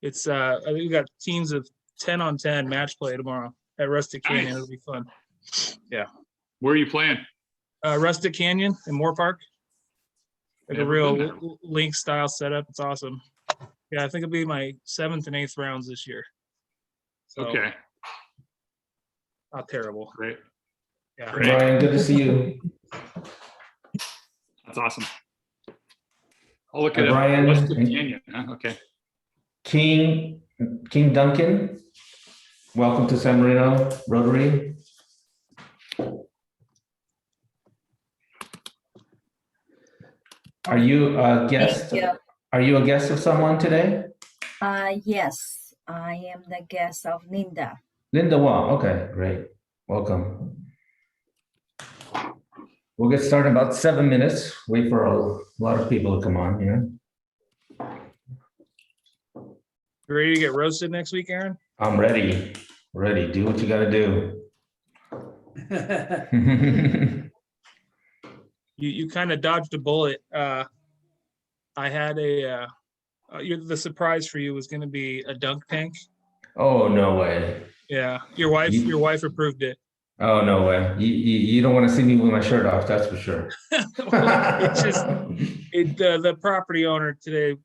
It's I think we got teams of 10-on-10 match play tomorrow at Rustic Canyon. Nice. It'll be fun. Yeah. Where are you playing? Rustic Canyon in Moore Park. Like a Never been real link style setup. It's awesome. Yeah, I think it'll be my 7th and 8th rounds this year. So, Okay, not terrible. great. Yeah. Great. Brian, good to see you. That's awesome. I'll look Hi, at Brian. Rustic Canyon. Huh? Okay. King Duncan, welcome to San Marino Rotary. Are you a guest? Thank you. Are you a guest of someone today? Yes, I am the guest of Linda. Linda Wong. Okay, great. Welcome. We'll get started in about 7 minutes. Wait for a lot of people to come on here. You ready to get roasted next week, Aaron? I'm ready. Ready. Do what you got to do. You kind of dodged a bullet. I had the surprise for you was going to be a dunk tank. Oh, no way. Yeah, your wife approved it. Oh, no way. You don't want to see me with my shirt off, that's for sure. It's just the property owner today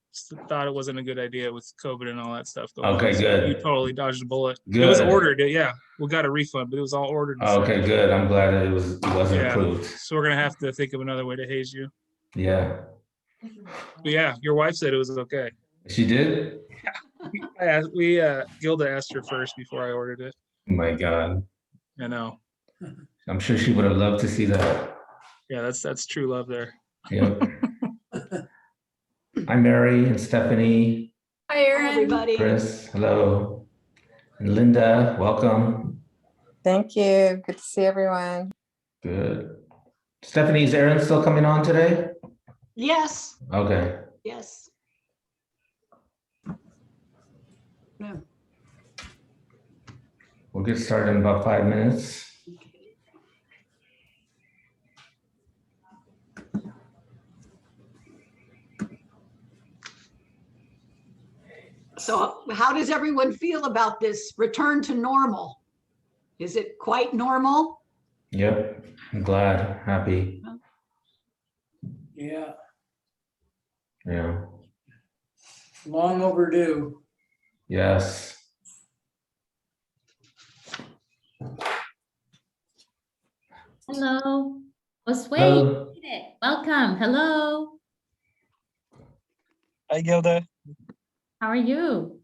thought it wasn't a good idea with COVID and all that stuff going Okay, on. So good. you totally dodged a bullet. Good. It was ordered. Yeah, we got a refund, but it was all ordered. and sent. Okay, good. I'm glad that it wasn't Yeah. approved. So we're gonna have to think of another way to haze you. Yeah. But yeah, your wife said it was okay. She did? Gilda asked her first before I ordered it. Oh my God. I know. I'm sure she would have loved to see that. Yeah, that's true love there. Yep. Hi, Mary and Stephanie, Hi, Aaron. Everybody. Chris, hello. And Linda, welcome. Thank you. Good to see everyone. Good. Stephanie, is Aaron still coming on today? Yes, Okay. yes. Yeah. We'll get started in about 5 minutes. So how does everyone feel about this return to normal? Is it quite normal? Yep. I'm glad, happy. Yeah, Yeah. long overdue. Yes. Hello. Osway, Hello. you made it. Welcome. Hello. Hi, Gilda. How are you?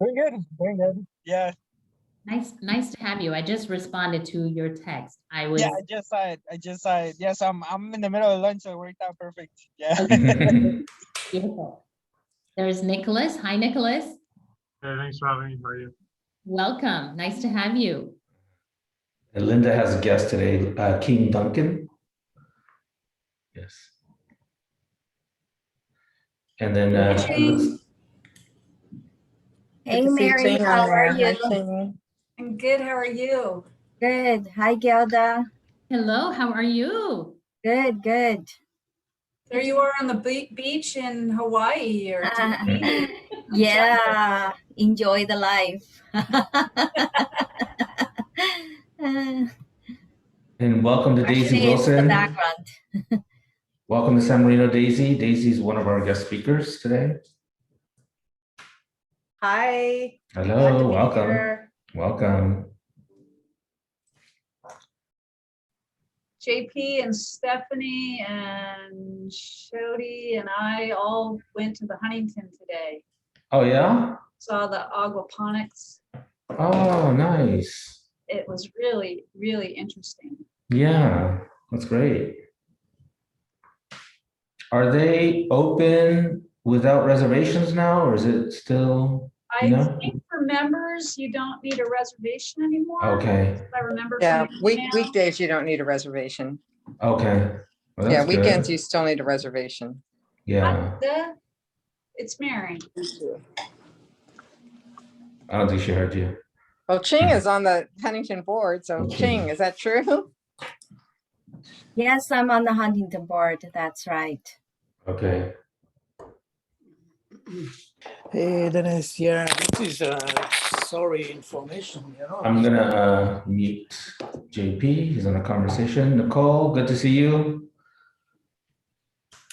Very good. Very good. Yeah. Nice to have you. I just responded to your text. I was Yeah, I just saw it. Yes, I'm in the middle of lunch, so it worked out perfect. Yeah. beautiful. There's Nicholas. Hi, Nicholas. Hey, thanks for having me. How are you? Welcome. Nice to have you. And Linda has a guest today, King Duncan. Yes. And then Hey, Good to see Mary, Jane how on are there. you? Hi, Jane. I'm good. How are you? Good. Hi, Gilda. Hello. How are you? Good, good. There you are on the beach in Hawaii or Yeah, enjoy the life. and welcome to Daisy Actually, it's the Wilson. background. Welcome to San Marino, Daisy. Daisy's one of our guest speakers today. Hi. Hello, welcome. Welcome. JP and Stephanie and Shodi and I all went to the Huntington today. Oh, yeah? Saw the aquaponics. Oh, nice. It was really, really interesting. Yeah, that's great. Are they open without reservations now, or is it still, I you know? think for members, you don't need a reservation anymore. Okay, If I remember. Yeah, from the email. weekdays you don't need a reservation. okay. Well, Yeah, that's weekends good. you still need a reservation. Yeah, It's Mary. I don't think she heard you. Well, Ching is on the Huntington board, so Okay. Ching, is that true? Yes, I'm on the Huntington board. That's right. Okay. Hey, Dennis, yeah, this is sorry information, I'm gonna mute JP. He's in a conversation. Nicole, good to see you.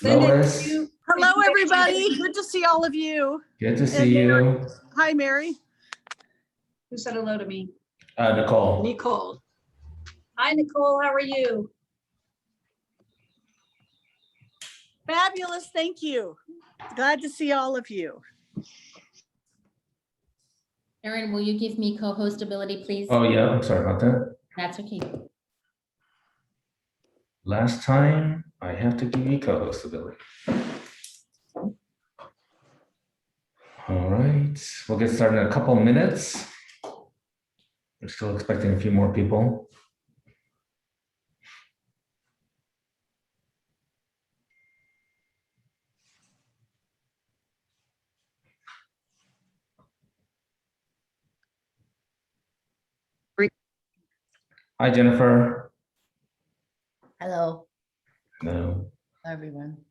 Linda, Lois, Hello, everybody. Good to see all of you. good to see you. Hi, Mary. who said hello to me? Nicole. Nicole. Hi, Nicole, how are you? Fabulous. Thank you. Glad to see all of you. Erin, will you give me co-host ability, please? Oh, yeah, I'm sorry about that. That's okay. Last time, I have to give you co-host ability. All right, we'll get started in a couple of minutes. We're still expecting a few more people. Hi, Jennifer. Hello, No. everyone.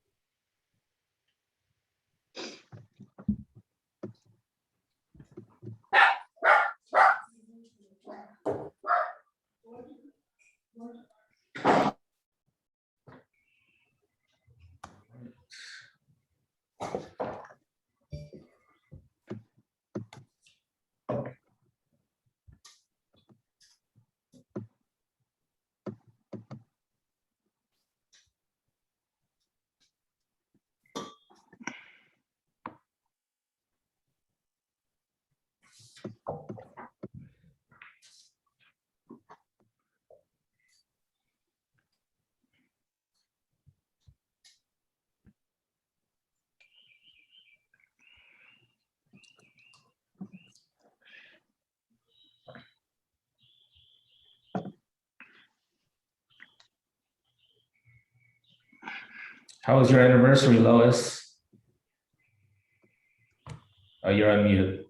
How was your anniversary, Lois? Oh, you're on mute.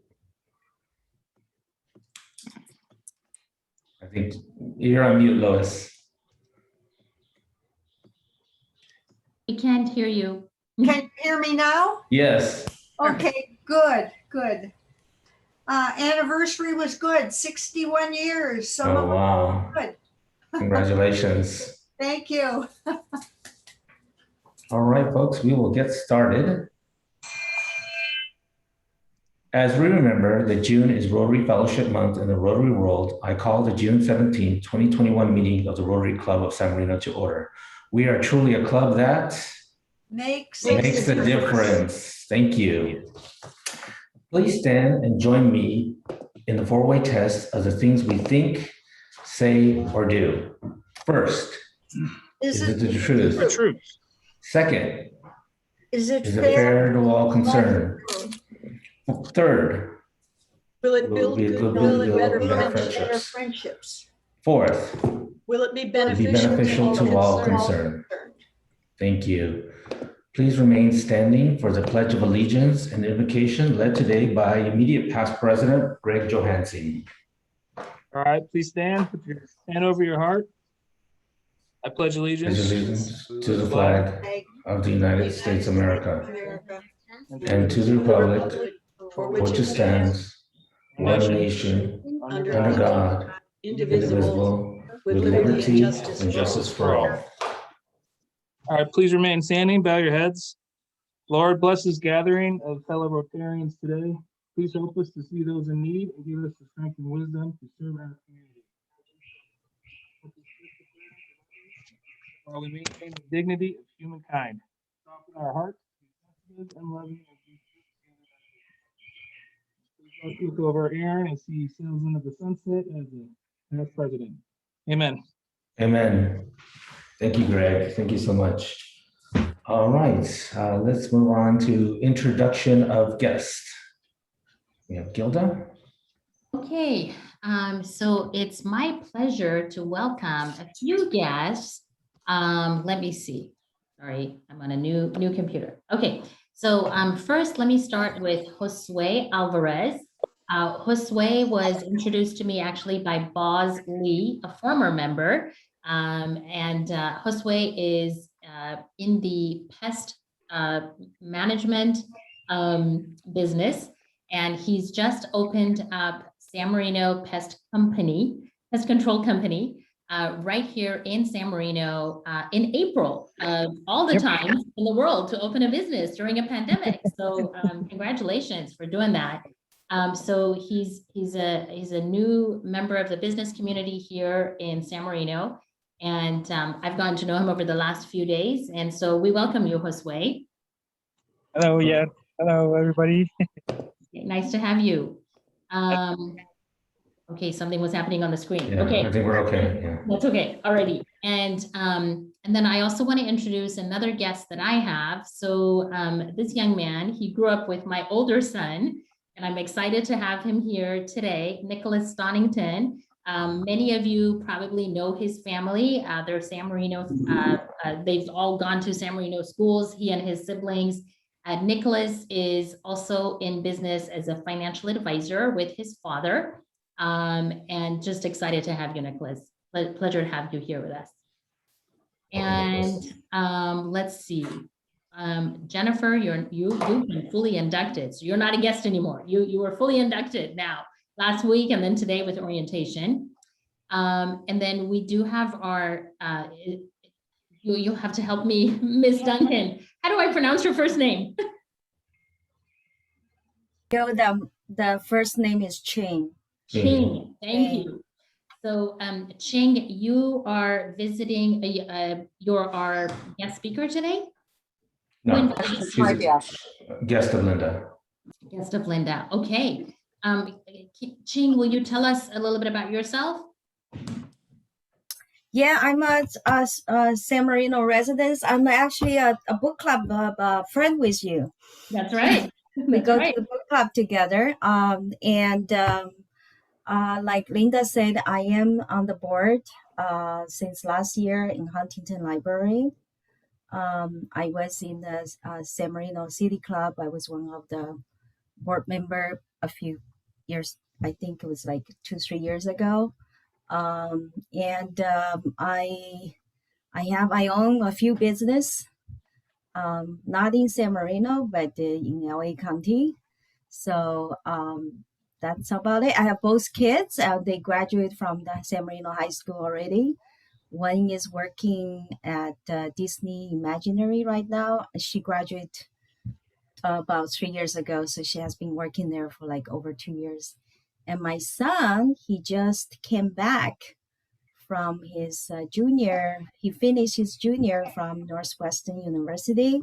I think you're on mute, Lois. We can't hear you. Can you hear me now? Yes. Okay, good, good. Anniversary was good, 61 years. Some Oh, of them wow. good. Congratulations. Thank you. All right, folks, we will get started. As we remember that June is Rotary Fellowship Month in the Rotary world, I call the June 17, 2021 meeting of the Rotary Club of San Marino to order. We are truly a club that Makes makes a difference. Thank you. Please stand and join me in the four-way test of the things we think, say, or do. First, is it the The truth? truth. Second, Is it is it fair? fair to all concerned? Third, Will it will it build be a good, good will it build better of better friendships? Better friendships? friendships. Fourth, Will it be be beneficial beneficial to all concerned. Thank you. Please remain standing for the Pledge of Allegiance and invocation led today by immediate past President Greg Johansson. All right, please stand. Put your hand over your heart. I pledge Pledge allegiance allegiance to the flag of the United States of America America. and to the republic for which it stands, one nation, under under God, God, indivisible, with liberty and justice for all. All right, please remain standing. Bow your heads. Lord, bless this gathering of fellow Rotarians today. Please help us to see those in need and give us the strength and wisdom to serve our community. While we maintain the dignity of humankind, soften our hearts, be sensitive and loving as we please look over Aaron and see sails into the sunset as the past president. Amen. Amen. Thank you, Greg. Thank you so much. All right, let's move on to introduction of guests. We have Gilda. Okay, so it's my pleasure to welcome a few guests. Let me see. Sorry, I'm on a new computer. Okay, so first, let me start with Josue Alvarez. Josue was introduced to me actually by Boz Lee, a former member. And Josue is in the pest management business. And he's just opened up San Marino Pest Control Company, right here in San Marino in April, all the time in the world to open a business during a pandemic. So congratulations for doing that. So he's a new member of the business community here in San Marino. And I've gotten to know him over the last few days. And so we welcome you, Josue. Hello, yeah. Hello, everybody. Nice to have you. Okay, something was happening on the screen. Yeah, Okay. I think we're okay. Yeah. That's okay. Alrighty. And then I also want to introduce another guest that I have. So this young man, he grew up with my older son, and I'm excited to have him here today, Nicholas Stonington. Many of you probably know his family. They're San Marino. They've all gone to San Marino schools, he and his siblings. Nicholas is also in business as a financial advisor with his father. And just excited to have you, Nicholas. Pleasure to have you here with us. And let's see. Jennifer, you've been fully inducted. So you're not a guest anymore. You were fully inducted now, last week and then today with orientation. And then we do have our, you'll have to help me, Miss Duncan. How do I pronounce your first name? The first name is Ching. Ching, thank you. So Ching, you are visiting, you're our guest speaker today? No, she's a guest of Linda. Guest of Linda, okay. Ching, will you tell us a little bit about yourself? Yeah, I'm a San Marino resident. I'm actually a book club friend with you. That's right. We go to the book club together. Like Linda said, I am on the board since last year in Huntington Library. I was in the San Marino City Club. I was one of the board member a few years, I think it was like 2-3 years ago. I own a few business, not in San Marino, but in LA County. So that's about it. I have both kids. They graduate from the San Marino High School already. One is working at Disney Imaginary right now. She graduated about 3 years ago, so she has been working there for like over 2 years. And my son, he just came back from his junior. He finished his junior from Northwestern University.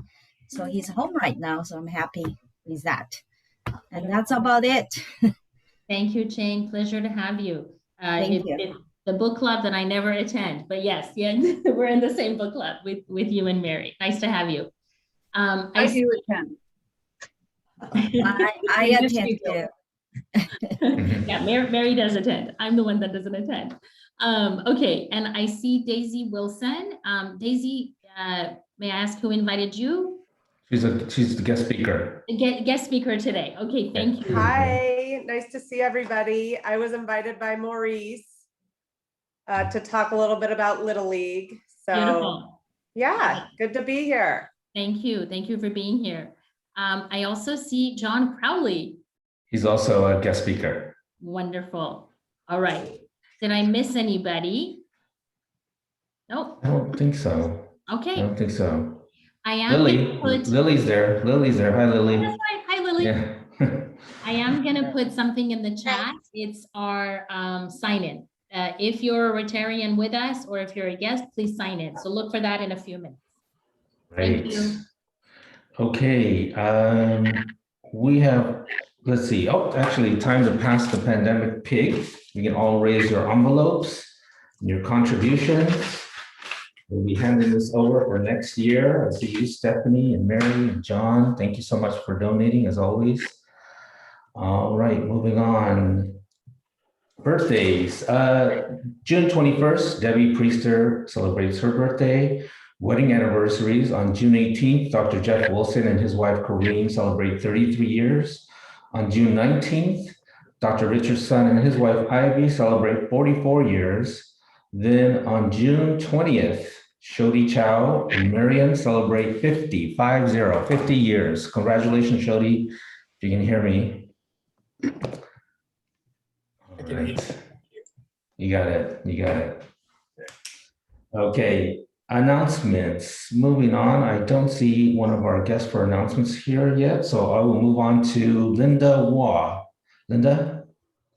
So he's home right now, so I'm happy with that. And that's about it. Thank you, Ching. Pleasure to have you. Thank you. It's the book club that I never attend, but yes, yeah, we're in the same book club with you and Mary. Nice to have you. I do attend. I attend too. Yeah, Mary does attend. I'm the one that doesn't attend. Okay, and I see Daisy Wilson. Daisy, may I ask who invited you? She's the guest speaker. Guest speaker today. Okay, thank you. Hi, nice to see everybody. I was invited by Maurice to talk a little bit about Little League. So Beautiful. Yeah, good to be here. Thank you. Thank you for being here. I also see John Crowley. He's also a guest speaker. Wonderful. All right. Did I miss anybody? Nope. I don't think so. Okay. I don't think so. I am Lily's there. Lily's there. Hi, Lily. That's right. Hi, Lily. Yeah. I am going to put something in the chat. It's our sign-in. If you're a Rotarian with us or if you're a guest, please sign in. So look for that in a few minutes. Great. Thank you. Okay. We have, let's see. Oh, actually, time to pass the pandemic pig. You can all raise your envelopes and your contributions. We'll be handing this over for next year. I see you, Stephanie and Mary and John. Thank you so much for donating, as always. All right, moving on. Birthdays. June 21st, Debbie Priester celebrates her birthday. Wedding anniversaries. On June 18th, Dr. Jeff Wilson and his wife, Corrine, celebrate 33 years. On June 19th, Dr. Richardson and his wife, Ivy, celebrate 44 years. Then on June 20th, Shodi Chow and Miriam celebrate 50 years. Congratulations, Shodi, if you can hear me. All right. You got it. Okay, announcements. Moving on, I don't see one of our guests for announcements here yet, so I will move on to Linda Waugh. Linda?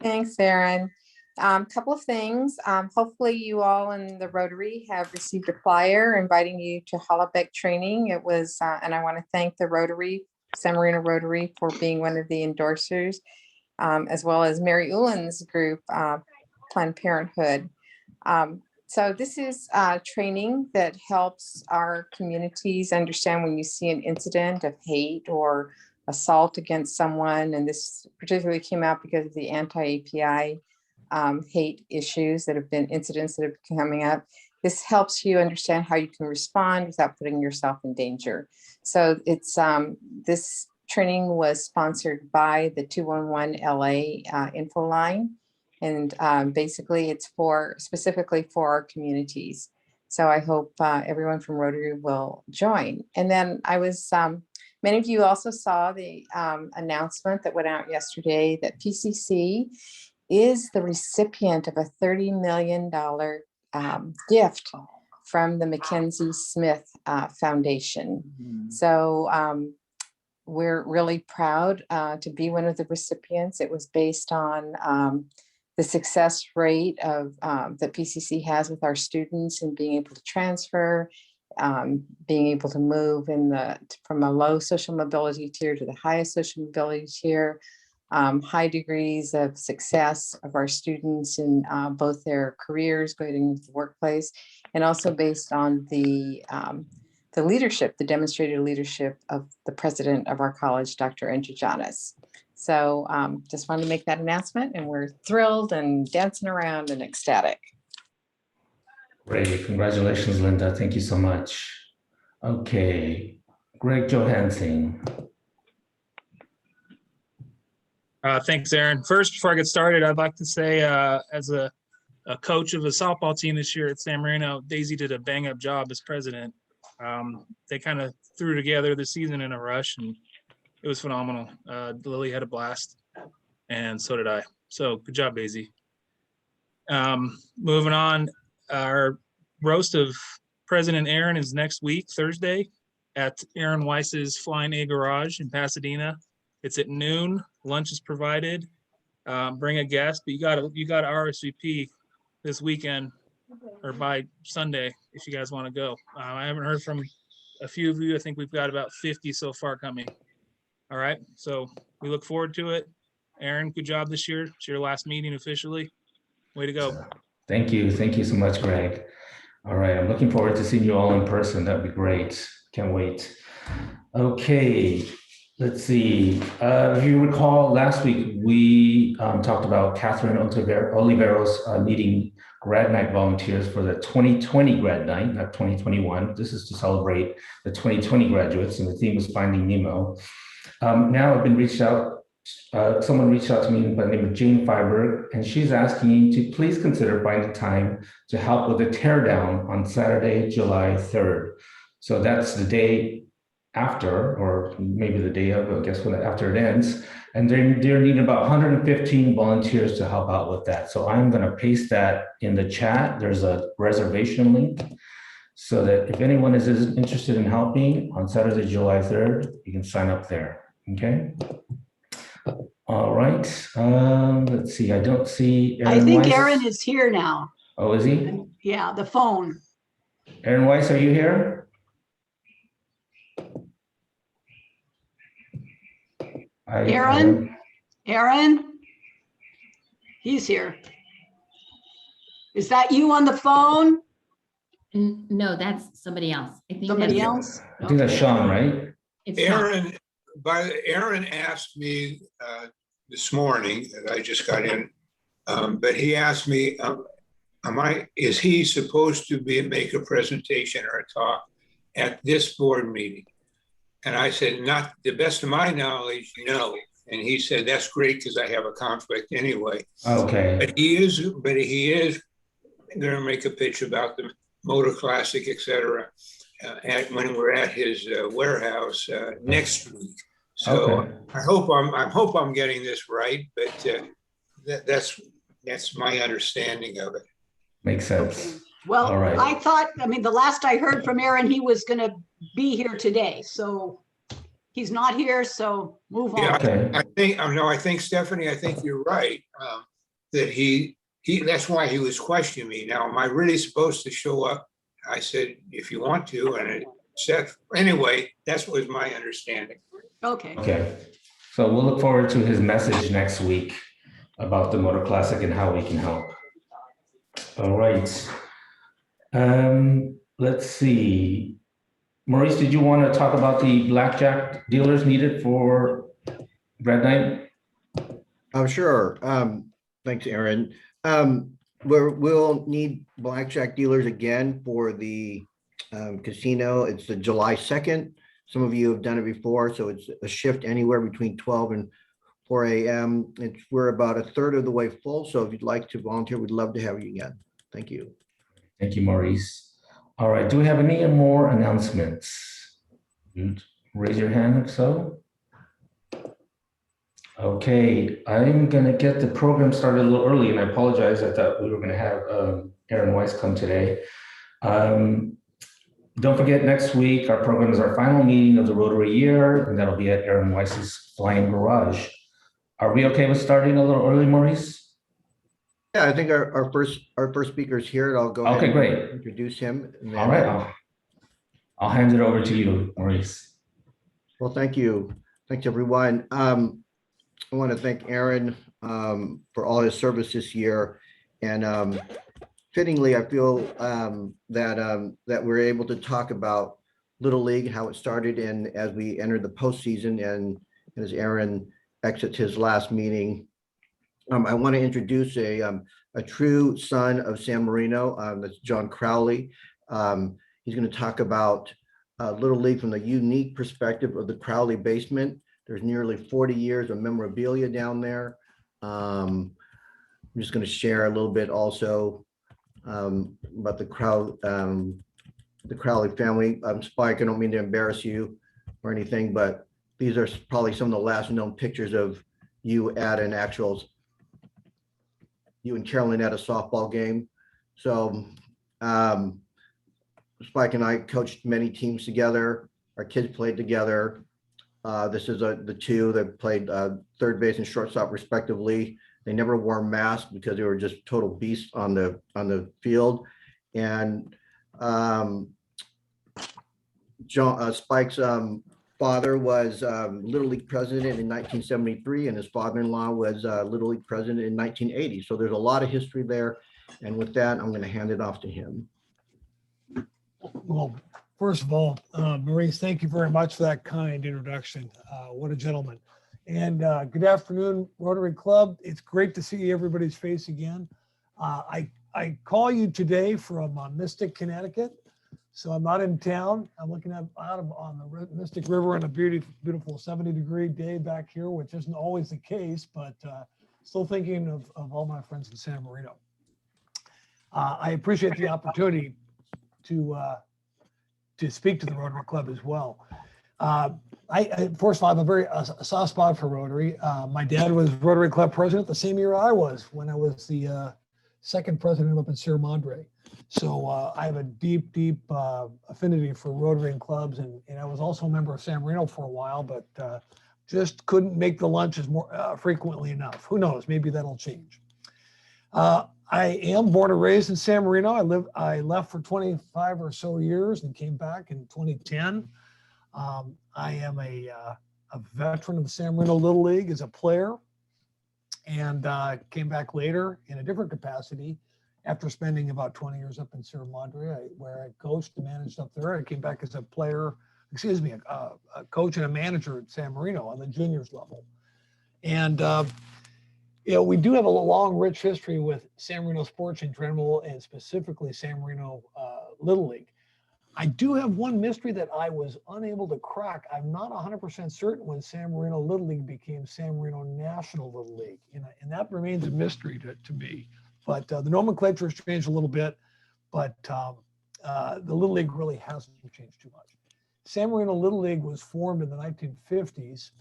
Thanks, Aaron. Couple of things. Hopefully you all in the Rotary have received a flyer inviting you to Hollaback training. It was, and I want to thank the Rotary, San Marino Rotary, for being one of the endorsers, as well as Mary Ulan's group, Planned Parenthood. So this is training that helps our communities understand when you see an incident of hate or assault against someone, and this particularly came out because of the anti-API hate issues that have been incidents that have been coming up. This helps you understand how you can respond without putting yourself in danger. So it's this training was sponsored by the 211 LA info line. And basically it's specifically for our communities. So I hope everyone from Rotary will join. And then many of you also saw the announcement that went out yesterday that PCC is the recipient of a $30 million gift from the Mackenzie Smith Foundation. So we're really proud to be one of the recipients. It was based on the success rate of that PCC has with our students and being able to transfer, being able to move from a low social mobility tier to the highest social mobility tier, high degrees of success of our students in both their careers, going into the workplace, and also based on the leadership, the demonstrated leadership of the president of our college, Dr. Janis. So just wanted to make that announcement, and we're thrilled and dancing around and ecstatic. Great, congratulations, Linda. Thank you so much. Okay, Greg Johansson. Thanks, Aaron. First, before I get started, I'd like to say as a coach of a softball team this year at San Marino, Daisy did a bang-up job as president. They kind of threw together the season in a rush, and it was phenomenal. Lily had a blast, and so did I. So good job, Daisy. Moving on, our roast of President Aaron is next week, Thursday, at Aaron Weiss's Flying A Garage in Pasadena. It's at noon. Lunch is provided. Bring a guest, but you got to RSVP this weekend or by Sunday if you guys want to go. I haven't heard from a few of you. I think we've got about 50 so far coming. All right, so we look forward to it. Aaron, good job this year. It's your last meeting officially. Way to go. Thank you so much, Greg. All right, I'm looking forward to seeing you all in person. That'd be great. Can't wait. Okay, let's see. If you recall, last week we talked about Catherine Oliveros needing grad night volunteers for the 2020 grad night, not 2021. This is to celebrate the 2020 graduates, and the theme is Finding Nemo. Now I've been reached out, someone reached out to me by the name of Jane Feiberg, and she's asking you to please consider finding time to help with the teardown on Saturday, July 3rd. So that's the day after, or maybe the day of, I guess, after it ends. And they're needing about 115 volunteers to help out with that. So I'm gonna paste that in the chat. There's a reservation link, so that if anyone is interested in helping on Saturday, July 3rd, you can sign up there, okay? All right, let's see, I don't see Aaron I think Weiss. Aaron is here now. Oh, is he? Yeah, the phone. Aaron Weiss, are you here? Aaron? He's here. Is that you on the phone? No, that's somebody else. I think Somebody that's else? I think that's Sean, right? It's Sean. Aaron asked me this morning that I just got in, but he asked me, is he supposed to make a presentation or a talk at this board meeting? And I said, not the best of my knowledge, no. And he said, that's great because I have a conflict anyway. Okay. But he is going to make a pitch about the Motor Classic, et cetera, when we're at his warehouse next week. So Okay. I hope I'm getting this right, but that's my understanding of it. Makes sense. Okay. Well, All right. I thought, I mean, the last I heard from Aaron, he was gonna be here today, so he's not here, so move on. Yeah, Okay. I think Stephanie, I think you're right. That he that's why he was questioning me. Now, am I really supposed to show up? I said, if you want to, and it said, anyway, that's was my understanding. Okay. Okay. So we'll look forward to his message next week about the Motor Classic and how we can help. All right. Let's see. Maurice, did you want to talk about the blackjack dealers needed for Red Night? Oh, sure. Thanks, Aaron. We'll need blackjack dealers again for the casino. It's the July 2nd. Some of you have done it before, so it's a shift anywhere between 12 and 4 a.m. We're about a third of the way full, so if you'd like to volunteer, we'd love to have you again. Thank you. Thank you, Maurice. All right, do we have any more announcements? Raise your hand if so. Okay, I'm gonna get the program started a little early, and I apologize. I thought we were gonna have Aaron Weiss come today. Don't forget, next week, our program is our final meeting of the Rotary year, and that'll be at Aaron Weiss's Flying Garage. Are we okay with starting a little early, Maurice? Yeah, I think our first speaker is here. I'll go ahead Okay, and great. introduce him. And then, All right, I'll hand it over to you, Maurice. well, thank you. Thanks, everyone. I want to thank Aaron for all his service this year. And fittingly, I feel that we're able to talk about Little League, how it started, and as we enter the postseason, and as Aaron exits his last meeting, I want to introduce a true son of San Marino. That's John Crowley. He's going to talk about Little League from the unique perspective of the Crowley basement. There's nearly 40 years of memorabilia down there. I'm just going to share a little bit also about the Crowley family. Spike, I don't mean to embarrass you or anything, but these are probably some of the last known pictures of you at an actual, you and Carolyn at a softball game. So Spike and I coached many teams together. Our kids played together. This is the two that played third base and shortstop respectively. They never wore masks because they were just total beasts on the field. And Spike's father was Little League president in 1973, and his father-in-law was Little League president in 1980. So there's a lot of history there. And with that, I'm going to hand it off to him. Well, first of all, Maurice, thank you very much for that kind introduction. What a gentleman. And good afternoon, Rotary Club. It's great to see everybody's face again. I call you today from Mystic, Connecticut. So I'm not in town. I'm looking out on the Mystic River on a beautiful 70-degree day back here, which isn't always the case, but still thinking of all my friends in San Marino. I appreciate the opportunity to speak to the Rotary Club as well. First of all, I have a soft spot for Rotary. My dad was Rotary Club president the same year I was, when I was the second president up in Sierra Madre. So I have a deep affinity for Rotary and clubs, and I was also a member of San Marino for a while, but just couldn't make the lunches more frequently enough. Who knows? Maybe that'll change. I am born and raised in San Marino. I left for 25 or so years and came back in 2010. I am a veteran of the San Marino Little League as a player, and came back later in a different capacity after spending about 20 years up in Sierra Madre, where I coached and managed up there. I came back as a coach and a manager at San Marino on the juniors level. And we do have a long, rich history with San Marino sports in general, and specifically San Marino Little League. I do have one mystery that I was unable to crack. I'm not 100% certain when San Marino Little League became San Marino National Little League, and that remains a mystery to me. But the nomenclature has changed a little bit, but the Little League really hasn't changed too much. San Marino Little League was formed in the 1950s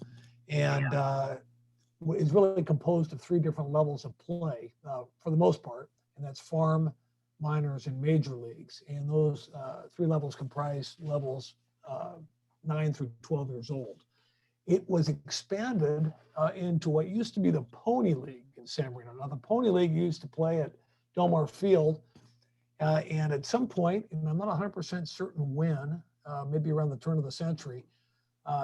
and is really composed of 3 different levels of play for the most part, and that's farm, minors, and major leagues. And those 3 levels comprise levels 9 through 12 years old. It was expanded into what used to be the Pony League in San Marino. Now, the Pony League used to play at Delmar Field, and at some point, and I'm not 100% certain when, maybe around the turn of the century,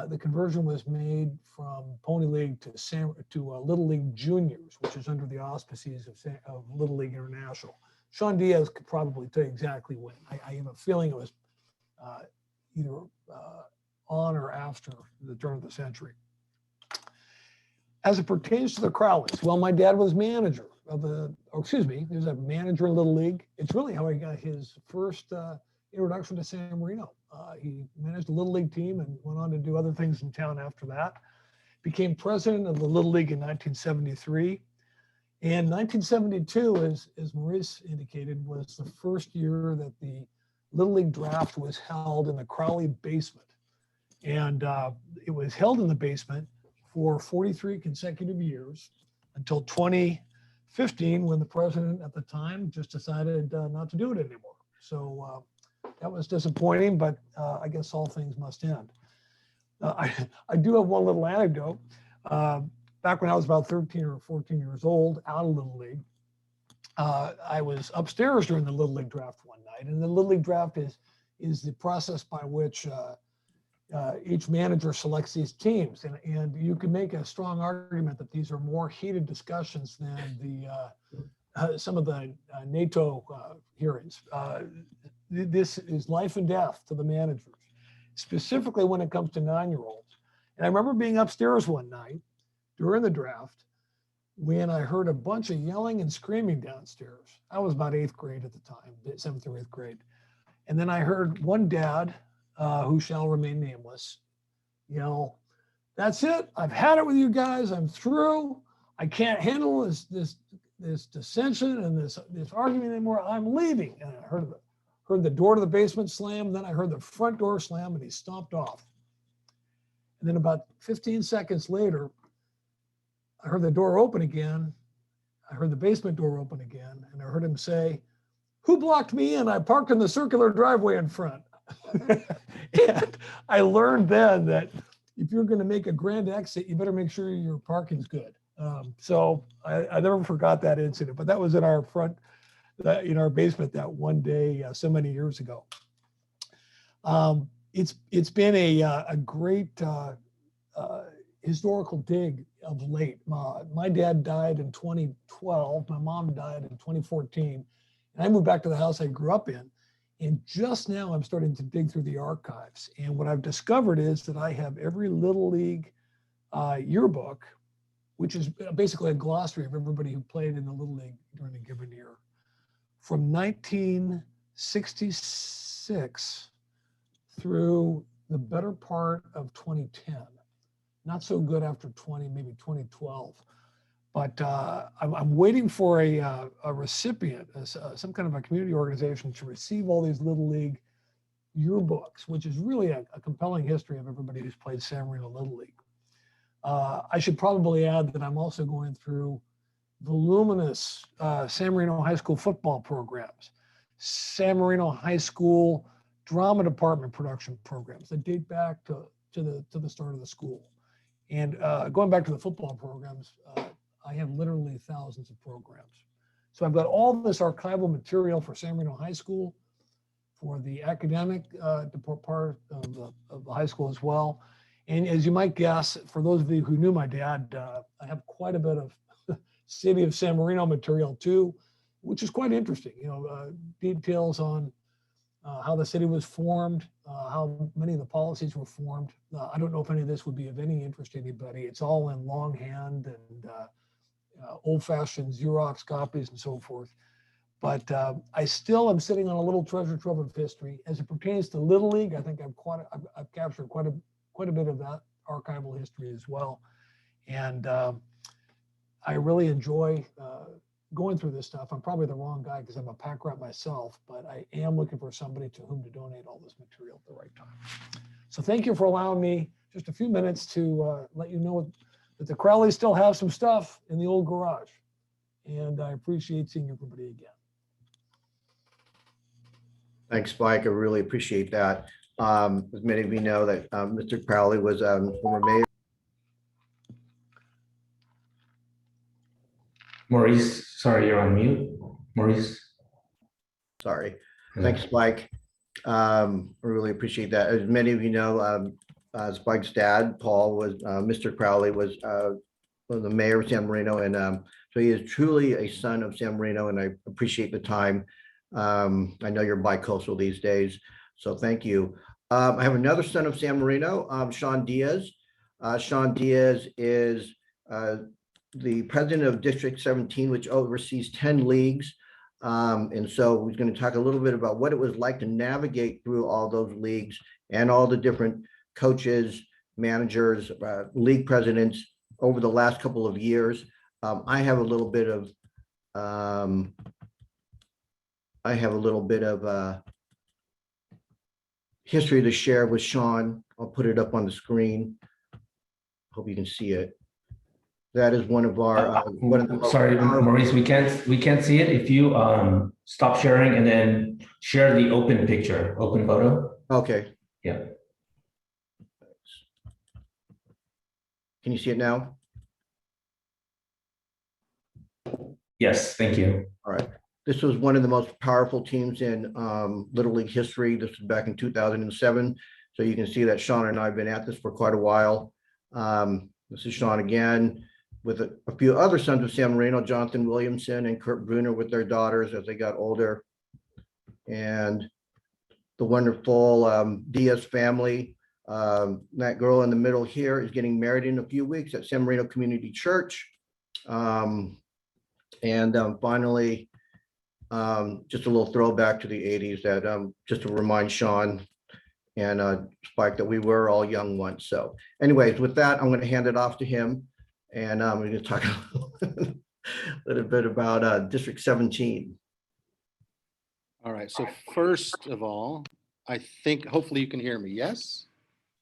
the conversion was made from Pony League to Little League Juniors, which is under the auspices of Little League International. Sean Diaz could probably tell you exactly when. I have a feeling it was either on or after the turn of the century. As it pertains to the Crowleys, well, my dad was manager of he was a manager in Little League. It's really how he got his first introduction to San Marino. He managed a Little League team and went on to do other things in town after that. Became president of the Little League in 1973. And 1972, as Maurice indicated, was the first year that the Little League draft was held in the Crowley basement. And it was held in the basement for 43 consecutive years until 2015, when the president at the time just decided not to do it anymore. So that was disappointing, but I guess all things must end. I do have one little anecdote. Back when I was about 13 or 14 years old, out of Little League, I was upstairs during the Little League draft one night. And the Little League draft is the process by which each manager selects these teams. And you can make a strong argument that these are more heated discussions than some of the NATO hearings. This is life and death to the managers, specifically when it comes to 9-year-olds. And I remember being upstairs one night during the draft when I heard a bunch of yelling and screaming downstairs. I was about 8th grade at the time, 7th or 8th grade. And then I heard one dad, who shall remain nameless, yell, "That's it. I've had it with you guys. I'm through. I can't handle this dissension and this argument anymore. I'm leaving." And I heard the door to the basement slam. Then I heard the front door slam, and he stomped off. And then about 15 seconds later, I heard the door open again. I heard the basement door open again, and I heard him say, "Who blocked me in? I parked in the circular driveway in front." And I learned then that if you're going to make a grand exit, you better make sure your parking's good. So I never forgot that incident, but that was in our in our basement that one day so many years ago. It's been a great historical dig of late. My dad died in 2012. My mom died in 2014. And I moved back to the house I grew up in. And just now I'm starting to dig through the archives. And what I've discovered is that I have every Little League yearbook, which is basically a glossary of everybody who played in the Little League during a given year, from 1966 through the better part of 2010. Not so good after maybe 2012. But I'm waiting for a recipient, some kind of a community organization, to receive all these Little League yearbooks, which is really a compelling history of everybody who's played San Marino Little League. I should probably add that I'm also going through voluminous San Marino High School football programs, San Marino High School drama department production programs that date back to the start of the school. And going back to the football programs, I have literally thousands of programs. So I've got all this archival material for San Marino High School, for the academic part of the high school as well. And as you might guess, for those of you who knew my dad, I have quite a bit of City of San Marino material too, which is quite interesting. Details on how the city was formed, how many of the policies were formed. I don't know if any of this would be of any interest to anybody. It's all in longhand and old-fashioned Xerox copies and so forth. But I still am sitting on a little treasure trove of history. As it pertains to Little League, I think I've captured quite a bit of that archival history as well. And I really enjoy going through this stuff. I'm probably the wrong guy because I'm a pack rat myself, but I am looking for somebody to whom to donate all this material at the right time. So thank you for allowing me just a few minutes to let you know that the Crowleys still have some stuff in the old garage. And I appreciate seeing everybody again. Thanks, Spike. I really appreciate that. As many of you know that Mr. Crowley was former mayor. Maurice, sorry, you're on mute. Maurice. Sorry. Yeah. Thanks, Spike. I really appreciate that. As many of you know, Spike's dad, Paul, was Mr. Crowley was the mayor of San Marino, and so he is truly a son of San Marino, and I appreciate the time. I know you're bi-coastal these days, so thank you. I have another son of San Marino, Sean Diaz. Sean Diaz is the president of District 17, which oversees 10 leagues. And so he's going to talk a little bit about what it was like to navigate through all those leagues and all the different coaches, managers, league presidents over the last couple of years. I have a little bit of history to share with Sean. I'll put it up on the screen. Hope you can see it. That is one of our. Sorry, Maurice, we can't see it. If you stop sharing and then share the open picture, open photo. Okay. Yeah. Can you see it now? Yes, thank you. All right. This was one of the most powerful teams in Little League history. This was back in 2007. So you can see that Sean and I have been at this for quite a while. This is Sean again with a few other sons of San Marino, Jonathan Williamson and Kurt Bruner with their daughters as they got older. And the wonderful Diaz family. That girl in the middle here is getting married in a few weeks at San Marino Community Church. Finally, just a little throwback to the 80s that just to remind Sean and Spike that we were all young once. So anyways, with that, I'm going to hand it off to him. And we're going to talk a little bit about District 17. All right. So first of all, I think hopefully you can hear me. Yes?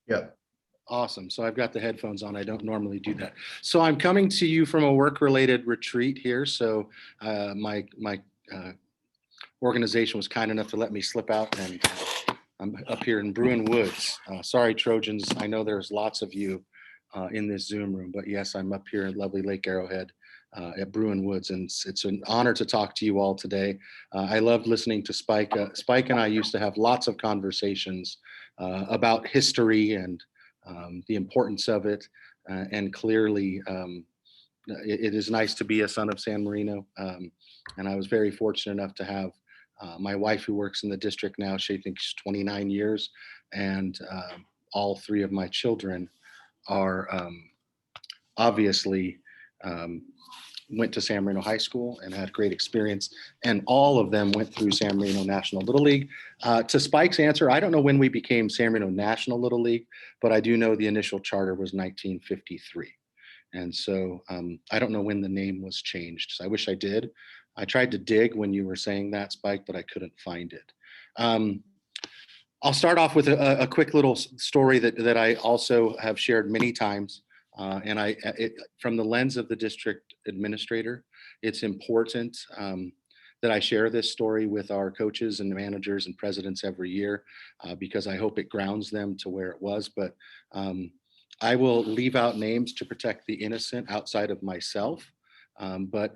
Yep. Awesome. So I've got the headphones on. I don't normally do that. So I'm coming to you from a work-related retreat here. So my organization was kind enough to let me slip out, and I'm up here in Bruin Woods. Sorry, Trojans. I know there's lots of you in this Zoom room, but yes, I'm up here in lovely Lake Arrowhead at Bruin Woods, and it's an honor to talk to you all today. I loved listening to Spike. Spike and I used to have lots of conversations about history and the importance of it, and clearly it is nice to be a son of San Marino, and I was very fortunate enough to have my wife, who works in the district now. She thinks 29 years, and all three of my children are obviously went to San Marino High School and had great experience, and all of them went through San Marino National Little League. To Spike's answer, I don't know when we became San Marino National Little League, but I do know the initial charter was 1953. And so I don't know when the name was changed. So I wish I did. I tried to dig when you were saying that, Spike, but I couldn't find it. I'll start off with a quick little story that I also have shared many times. And from the lens of the district administrator, it's important that I share this story with our coaches and managers and presidents every year, because I hope it grounds them to where it was. But I will leave out names to protect the innocent outside of myself. But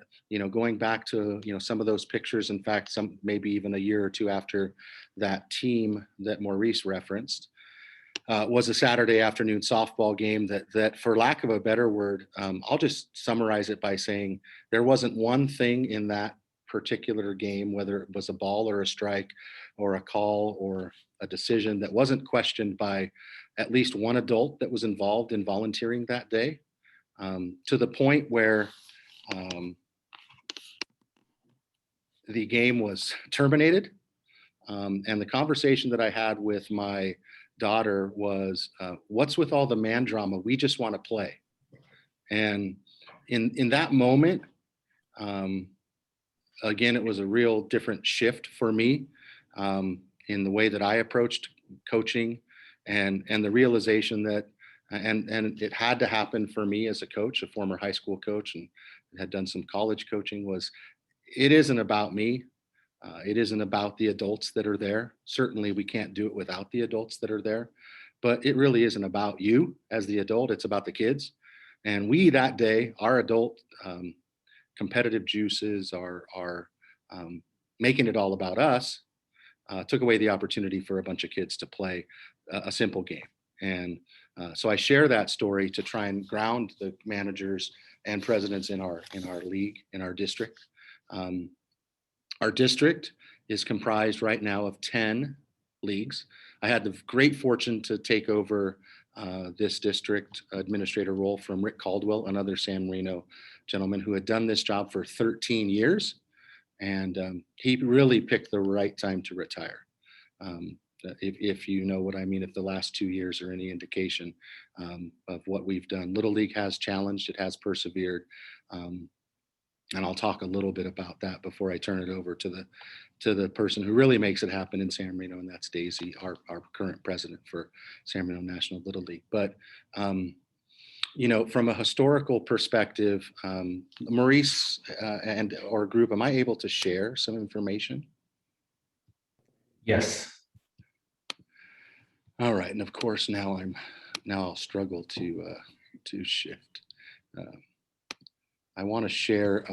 going back to some of those pictures, in fact, some maybe even a year or two after that team that Maurice referenced, was a Saturday afternoon softball game that for lack of a better word, I'll just summarize it by saying there wasn't one thing in that particular game, whether it was a ball or a strike or a call or a decision, that wasn't questioned by at least one adult that was involved in volunteering that day, to the point where the game was terminated. And the conversation that I had with my daughter was, what's with all the man drama? We just want to play. And in that moment, again, it was a real different shift for me in the way that I approached coaching, and the realization that, and it had to happen for me as a coach, a former high school coach, and had done some college coaching, was it isn't about me. It isn't about the adults that are there. Certainly we can't do it without the adults that are there, but it really isn't about you as the adult. It's about the kids. And we, that day, our adult competitive juices are making it all about us, took away the opportunity for a bunch of kids to play a simple game. And so I share that story to try and ground the managers and presidents in our league, in our district. Our district is comprised right now of 10 leagues. I had the great fortune to take over this district administrator role from Rick Caldwell, another San Marino gentleman who had done this job for 13 years. And he really picked the right time to retire. If you know what I mean, if the last 2 years are any indication of what we've done. Little League has challenged, it has persevered. And I'll talk a little bit about that before I turn it over to the person who really makes it happen in San Marino, and that's Daisy, our current president for San Marino National Little League. But you know, from a historical perspective, Maurice and our group, am I able to share some information? Yes. All right, and of course now I'll struggle to shift. I want to share,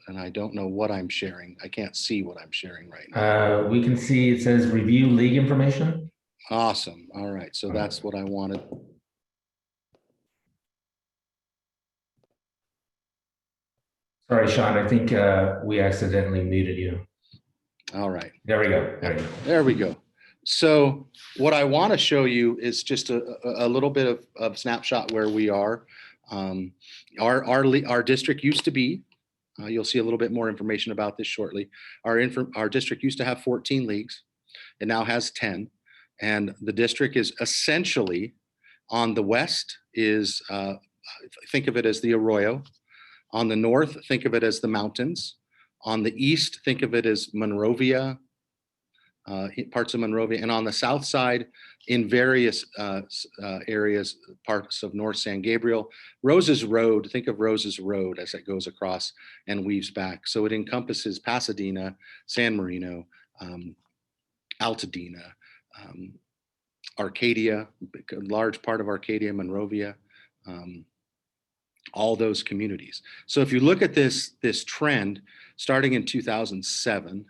and I don't know what I'm sharing. I can't see what I'm sharing right now. We can see it says review league information. Awesome. All right, so that's what I wanted. Sorry, Sean, I think we accidentally muted you. All right. There we go. There you go. There we go. So what I want to show you is just a little bit of snapshot where we are. Our district used to be, you'll see a little bit more information about this shortly. Our district used to have 14 leagues. It now has 10. And the district is essentially on the west is, think of it as the Arroyo. On the north, think of it as the mountains. On the east, think of it as Monrovia, parts of Monrovia. And on the south side, in various areas, parts of North San Gabriel. Rose's Road, think of Rose's Road as it goes across and weaves back. So it encompasses Pasadena, San Marino, Altadena, Arcadia, a large part of Arcadia, Monrovia, all those communities. So if you look at this trend starting in 2007,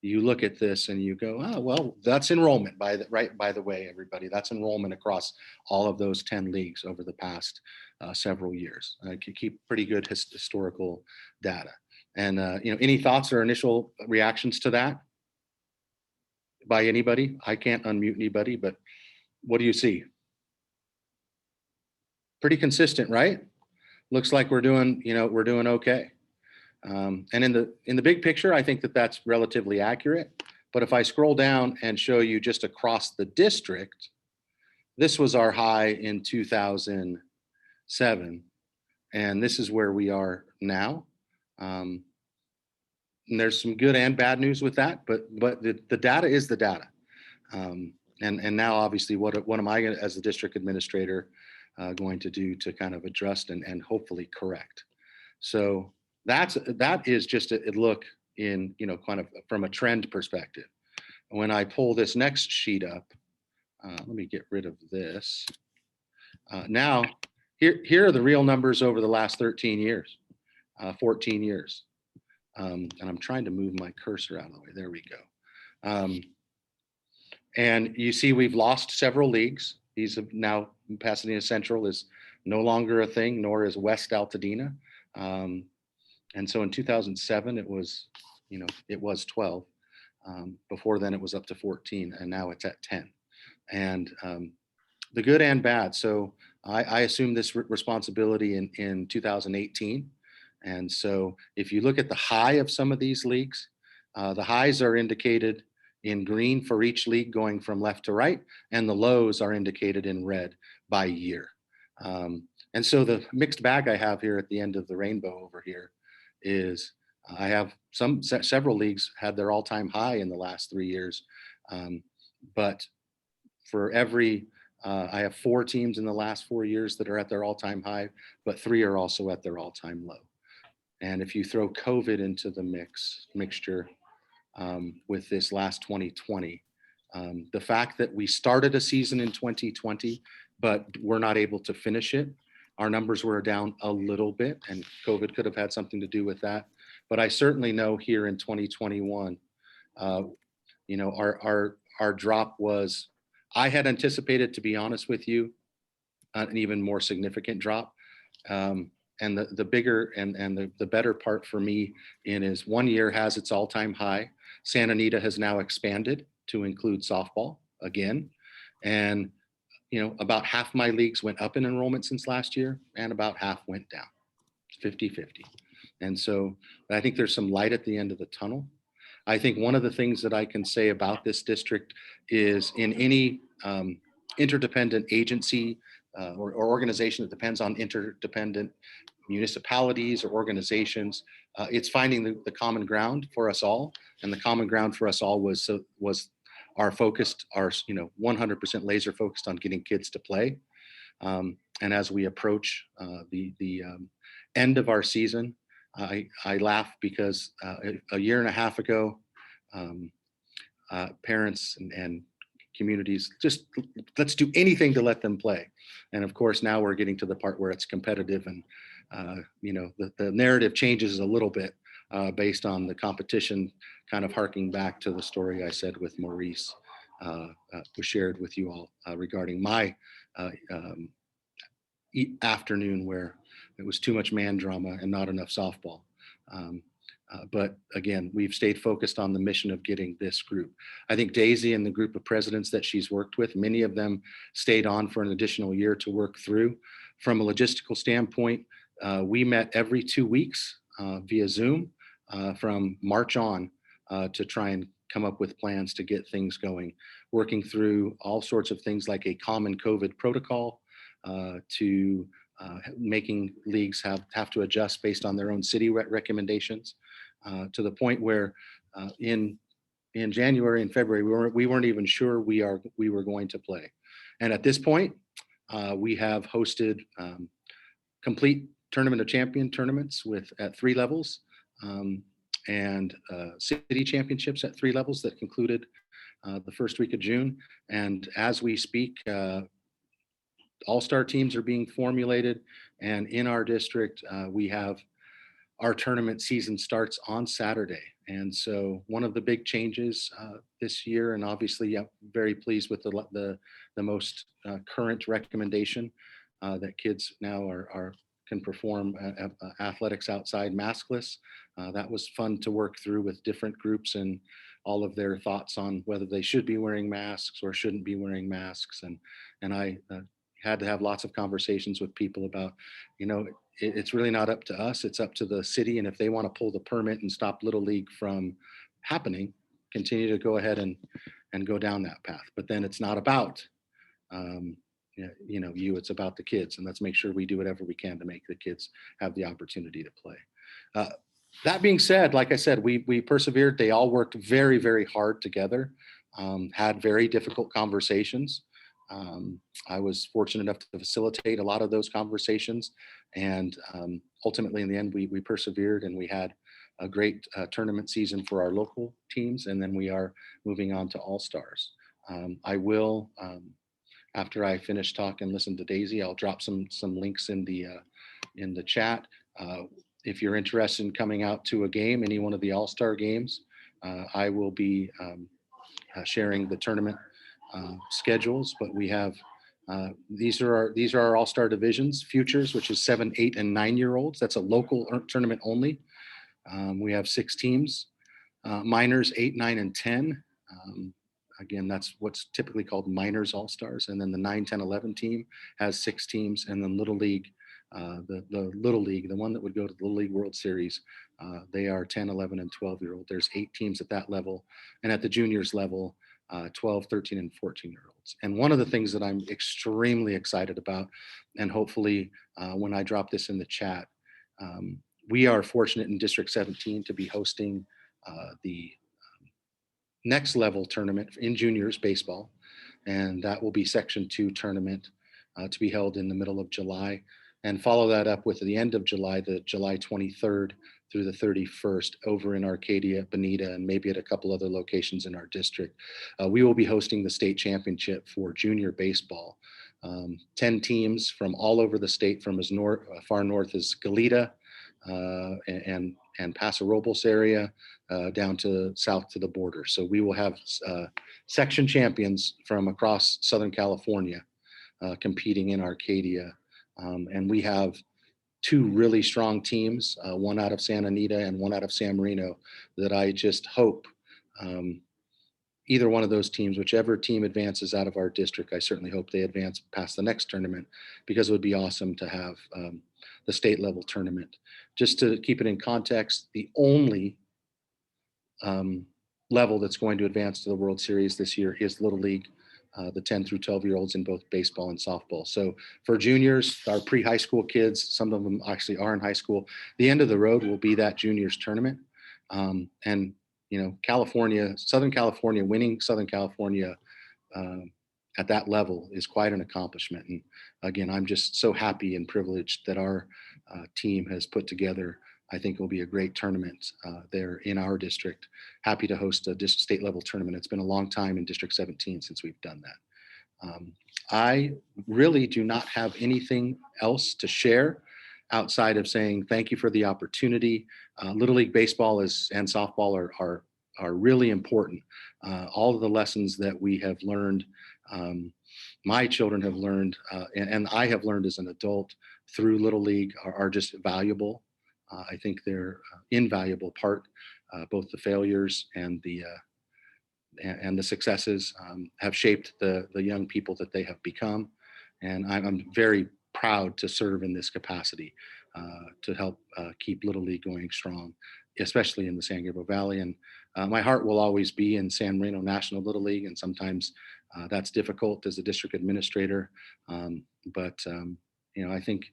you look at this and you go, oh, well, that's enrollment by the way, everybody, that's enrollment across all of those 10 leagues over the past several years. I can keep pretty good historical data. And you know, any thoughts or initial reactions to that by anybody? I can't unmute anybody, but what do you see? Pretty consistent, right? Looks like we're doing, you know, we're doing okay. And in the big picture, I think that that's relatively accurate. But if I scroll down and show you just across the district, this was our high in 2007, and this is where we are now. And there's some good and bad news with that, but the data is the data. And now, obviously, what am I, as the district administrator, going to do to kind of adjust and hopefully correct? So that is just a look in, you know, kind of from a trend perspective. When I pull this next sheet up, let me get rid of this. Now, here are the real numbers over the last 13 years, 14 years. And I'm trying to move my cursor out of the way. There we go. And you see we've lost several leagues. These have now, Pasadena Central is no longer a thing, nor is West Altadena. And so in 2007, it was, you know, it was 12. Before then, it was up to 14, and now it's at 10. And the good and bad. So I assumed this responsibility in 2018. And so if you look at the high of some of these leagues, the highs are indicated in green for each league going from left to right, and the lows are indicated in red by year. And so the mixed bag I have here at the end of the rainbow over here is I have several leagues had their all-time high in the last 3 years. But for every, I have 4 teams in the last 4 years that are at their all-time high, but 3 are also at their all-time low. And if you throw COVID into the mixture with this last 2020, the fact that we started a season in 2020, but we're not able to finish it, our numbers were down a little bit, and COVID could have had something to do with that. But I certainly know here in 2021, you know, our drop was, I had anticipated, to be honest with you, an even more significant drop. And the bigger and the better part for me is 1 year has its all-time high. Santa Anita has now expanded to include softball again. And, you know, about half my leagues went up in enrollment since last year, and about half went down, 50-50. And so I think there's some light at the end of the tunnel. I think one of the things that I can say about this district is, in any interdependent agency or organization that depends on interdependent municipalities or organizations, it's finding the common ground for us all. And the common ground for us all was our 100% laser focused on getting kids to play. And as we approach the end of our season, I laugh because a year and a half ago, parents and communities just, let's do anything to let them play. And of course, now we're getting to the part where it's competitive, and you know, the narrative changes a little bit based on the competition, kind of harking back to the story I said with Maurice, was shared with you all regarding my afternoon where it was too much man drama and not enough softball. But again, we've stayed focused on the mission of getting this group. I think Daisy and the group of presidents that she's worked with, many of them stayed on for an additional year to work through. From a logistical standpoint, we met every 2 weeks via Zoom from March on to try and come up with plans to get things going, working through all sorts of things like a common COVID protocol, to making leagues have to adjust based on their own city recommendations, to the point where in January and February, we weren't even sure we were going to play. And at this point, we have hosted complete Tournament of Champion tournaments at 3 levels, and city championships at 3 levels that concluded the first week of June. And as we speak, all-star teams are being formulated, and in our district, we have our tournament season starts on Saturday. And so one of the big changes this year, and obviously I'm very pleased with the most current recommendation that kids now can perform athletics outside maskless. That was fun to work through with different groups and all of their thoughts on whether they should be wearing masks or shouldn't be wearing masks. And I had to have lots of conversations with people about, you know, it's really not up to us, it's up to the city. And if they want to pull the permit and stop Little League from happening, continue to go ahead and go down that path. But then it's not about, it's about the kids. And let's make sure we do whatever we can to make the kids have the opportunity to play. That being said, like I said, we persevered. They all worked very, very hard together, had very difficult conversations. I was fortunate enough to facilitate a lot of those conversations, and ultimately in the end we persevered, and we had a great tournament season for our local teams, and then we are moving on to All-Stars. I will, after I finish talking and listen to Daisy, I'll drop some links in the chat. If you're interested in coming out to a game, any one of the All-Star games, I will be sharing the tournament schedules, but we have these are our all-star divisions: futures, which is 7, 8, and 9-year-olds. That's a local tournament only. We have 6 teams. Minors 8, 9, and 10. Again, that's what's typically called minors all-stars. And then the 9, 10, 11 team has 6 teams. And then Little League, the Little League, the one that would go to the Little League World Series, they are 10, 11, and 12-year-old. There's 8 teams at that level. And at the juniors level, 12, 13, and 14-year-olds. And one of the things that I'm extremely excited about, and hopefully when I drop this in the chat, we are fortunate in District 17 to be hosting the next level tournament in juniors baseball. And that will be Section 2 tournament to be held in the middle of July, and follow that up with the end of July, the July 23rd through the 31st over in Arcadia, Bonita, and maybe at a couple other locations in our district. We will be hosting the state championship for junior baseball. 10 teams from all over the state, from as far north as Goleta and Paso Robles area down to south to the border. So we will have section champions from across Southern California competing in Arcadia. And we have two really strong teams, one out of Santa Anita and one out of San Marino, that I just hope either one of those teams, whichever team advances out of our district, I certainly hope they advance past the next tournament, because it would be awesome to have the state level tournament. Just to keep it in context, the only level that's going to advance to the World Series this year is Little League, the 10 through 12-year-olds in both baseball and softball. So for juniors, our pre-high school kids, some of them actually are in high school, the end of the road will be that juniors tournament. And, you know, California, Southern California, winning Southern California at that level is quite an accomplishment. And again, I'm just so happy and privileged that our team has put together, I think it will be a great tournament there in our district. Happy to host a state level tournament. It's been a long time in District 17 since we've done that. I really do not have anything else to share outside of saying thank you for the opportunity. Little League baseball and softball are really important. All of the lessons that we have learned, my children have learned, and I have learned as an adult through Little League are just valuable. I think they're invaluable part. Both the failures and the successes have shaped the young people that they have become. And I'm very proud to serve in this capacity to help keep Little League going strong, especially in the San Gabriel Valley. And my heart will always be in San Marino National Little League. And sometimes that's difficult as a district administrator. But you know, I think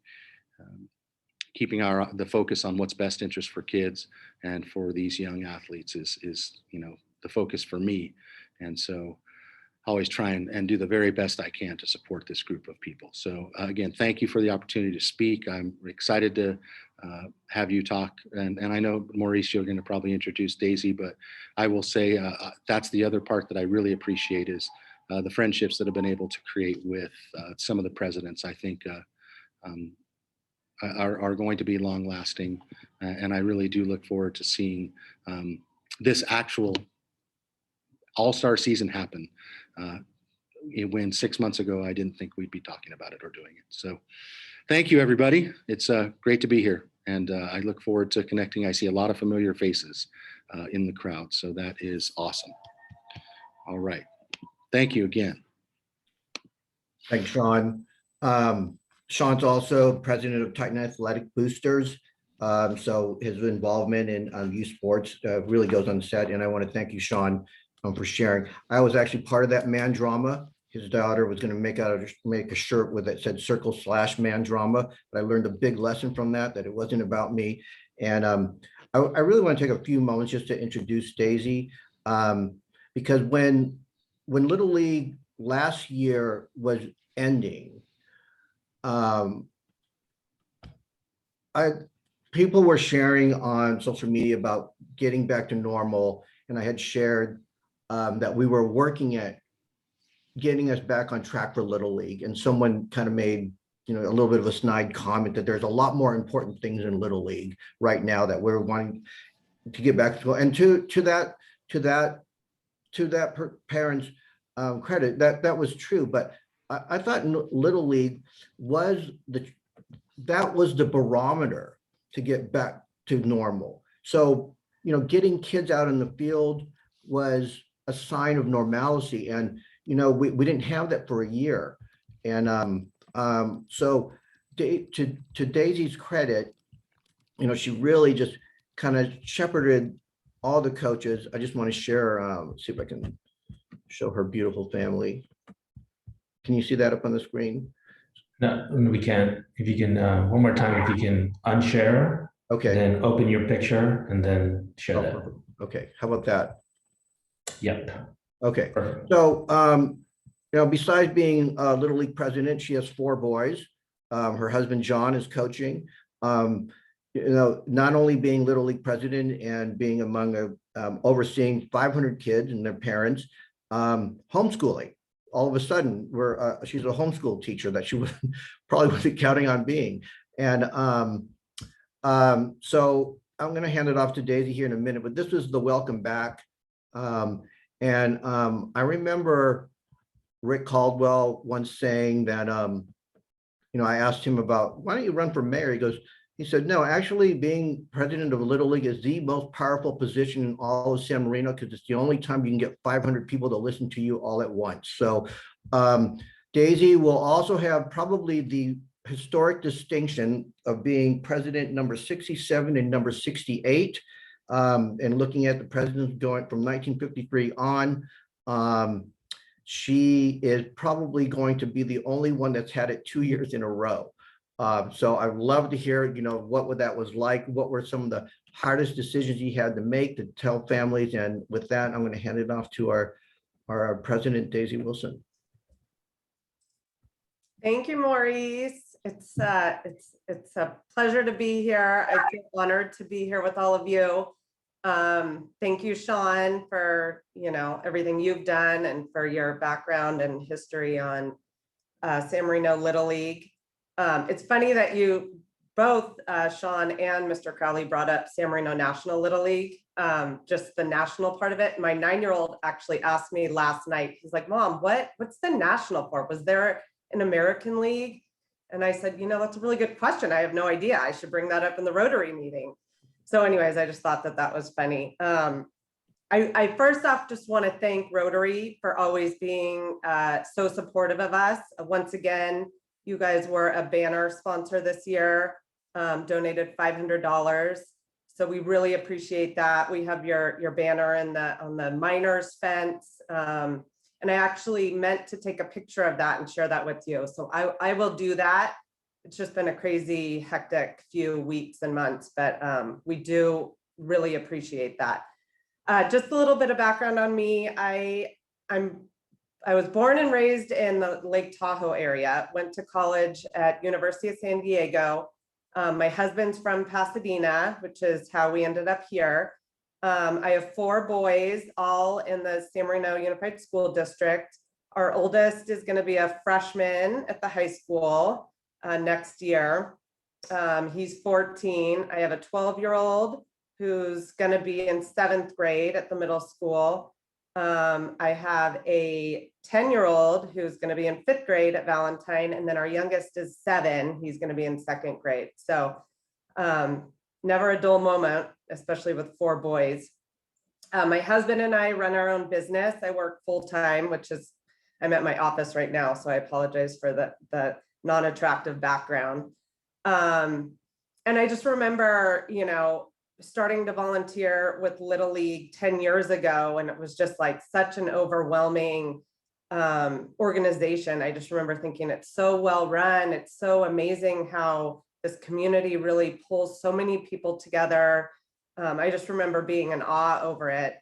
keeping the focus on what's best interest for kids and for these young athletes is you know, the focus for me. And so I always try and do the very best I can to support this group of people. So again, thank you for the opportunity to speak. I'm excited to have you talk. And I know, Maurice, you're going to probably introduce Daisy, but I will say that's the other part that I really appreciate is the friendships that have been able to create with some of the presidents. I think are going to be long lasting. And I really do look forward to seeing this actual all-star season happen. When 6 months ago, I didn't think we'd be talking about it or doing it. So thank you, everybody. It's great to be here. And I look forward to connecting. I see a lot of familiar faces in the crowd. So that is awesome. All right. Thank you again. Thanks, Sean. Sean's also president of Titan Athletic Boosters. So his involvement in youth sports really goes unsaid. And I want to thank you, Sean, for sharing. I was actually part of that man drama. His daughter was going to make a shirt with it said /man drama, but I learned a big lesson from that it wasn't about me. And I really want to take a few moments just to introduce Daisy, because when Little League last year was ending, people were sharing on social media about getting back to normal, and I had shared that we were working at getting us back on track for Little League, and someone kind of made, you know, a little bit of a snide comment that there's a lot more important things in Little League right now that we're wanting to get back to. And to that parent's credit, that was true. But I thought Little League was the barometer to get back to normal. So, you know, getting kids out in the field was a sign of normalcy. And, you know, we didn't have that for a year. And so to Daisy's credit, you know, she really just kind of shepherded all the coaches. I just want to share, see if I can show her beautiful family. Can you see that up on the screen? No, we can. If you can, one more time, if you can unshare Okay. Then open your picture and then share Oh, that. perfect. Okay, how about that? Yep. Okay, Perfect. so, besides being a Little League president, she has 4 boys. Her husband, John, is coaching. Not only being Little League president and being overseeing 500 kids and their parents, homeschooling. All of a sudden, she's a homeschool teacher that she probably wasn't counting on being. And so I'm going to hand it off to Daisy here in a minute, but this is the welcome back. I remember Rick Caldwell once saying that, I asked him about, why don't you run for mayor? He said, no, actually being president of a Little League is the most powerful position in all of San Marino because it's the only time you can get 500 people to listen to you all at once. So Daisy will also have probably the historic distinction of being president number 67 and number 68. And looking at the presidents going from 1953 on, she is probably going to be the only one that's had it 2 years in a row. So I'd love to hear, what that was like. What were some of the hardest decisions you had to make to tell families? And with that, I'm going to hand it off to our president, Daisy Wilson. Thank you, Maurice. It's a pleasure to be here. I feel honored to be here with all of you. Thank you, Sean, for everything you've done and for your background and history on San Marino Little League. It's funny that you both, Sean and Mr. Crowley, brought up San Marino National Little League, just the national part of it. My 9-year-old actually asked me last night, he's like, Mom, what's the national part? Was there an American League? And I said, that's a really good question. I have no idea. I should bring that up in the Rotary meeting. So anyways, I just thought that was funny. I first off just want to thank Rotary for always being so supportive of us. Once again, you guys were a banner sponsor this year, donated $500. So we really appreciate that. We have your banner on the miners fence. And I actually meant to take a picture of that and share that with you. So I will do that. It's just been a crazy, hectic few weeks and months, but we do really appreciate that. Just a little bit of background on me. I was born and raised in the Lake Tahoe area, went to college at University of San Diego. My husband's from Pasadena, which is how we ended up here. I have 4 boys, all in the San Marino Unified School District. Our oldest is going to be a freshman at the high school next year. He's 14. I have a 12-year-old who's going to be in 7th grade at the middle school. I have a 10-year-old who's going to be in 5th grade at Valentine, and then our youngest is 7. He's going to be in 2nd grade. So never a dull moment, especially with 4 boys. My husband and I run our own business. I work full-time, I'm at my office right now, so I apologize for the non-attractive background. And I just remember, starting to volunteer with Little League 10 years ago, and it was just like such an overwhelming organization. I just remember thinking it's so well run. It's so amazing how this community really pulls so many people together. I just remember being in awe over it.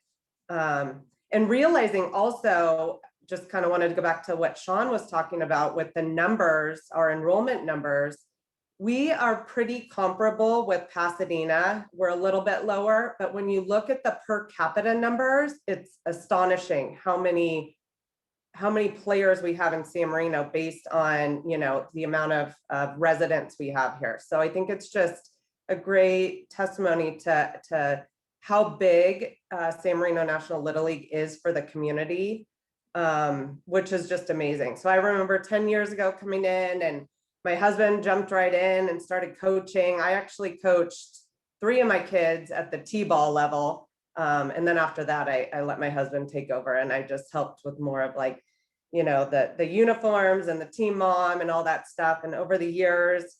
And realizing also, just kind of wanted to go back to what Sean was talking about with the numbers, our enrollment numbers. We are pretty comparable with Pasadena. We're a little bit lower, but when you look at the per capita numbers, it's astonishing how many players we have in San Marino based on, the amount of residents we have here. So I think it's just a great testimony to how big San Marino National Little League is for the community, which is just amazing. So I remember 10 years ago coming in, and my husband jumped right in and started coaching. I actually coached 3 of my kids at the T-ball level. And then after that, I let my husband take over, and I just helped with more of like, the uniforms and the team mom and all that stuff. And over the years,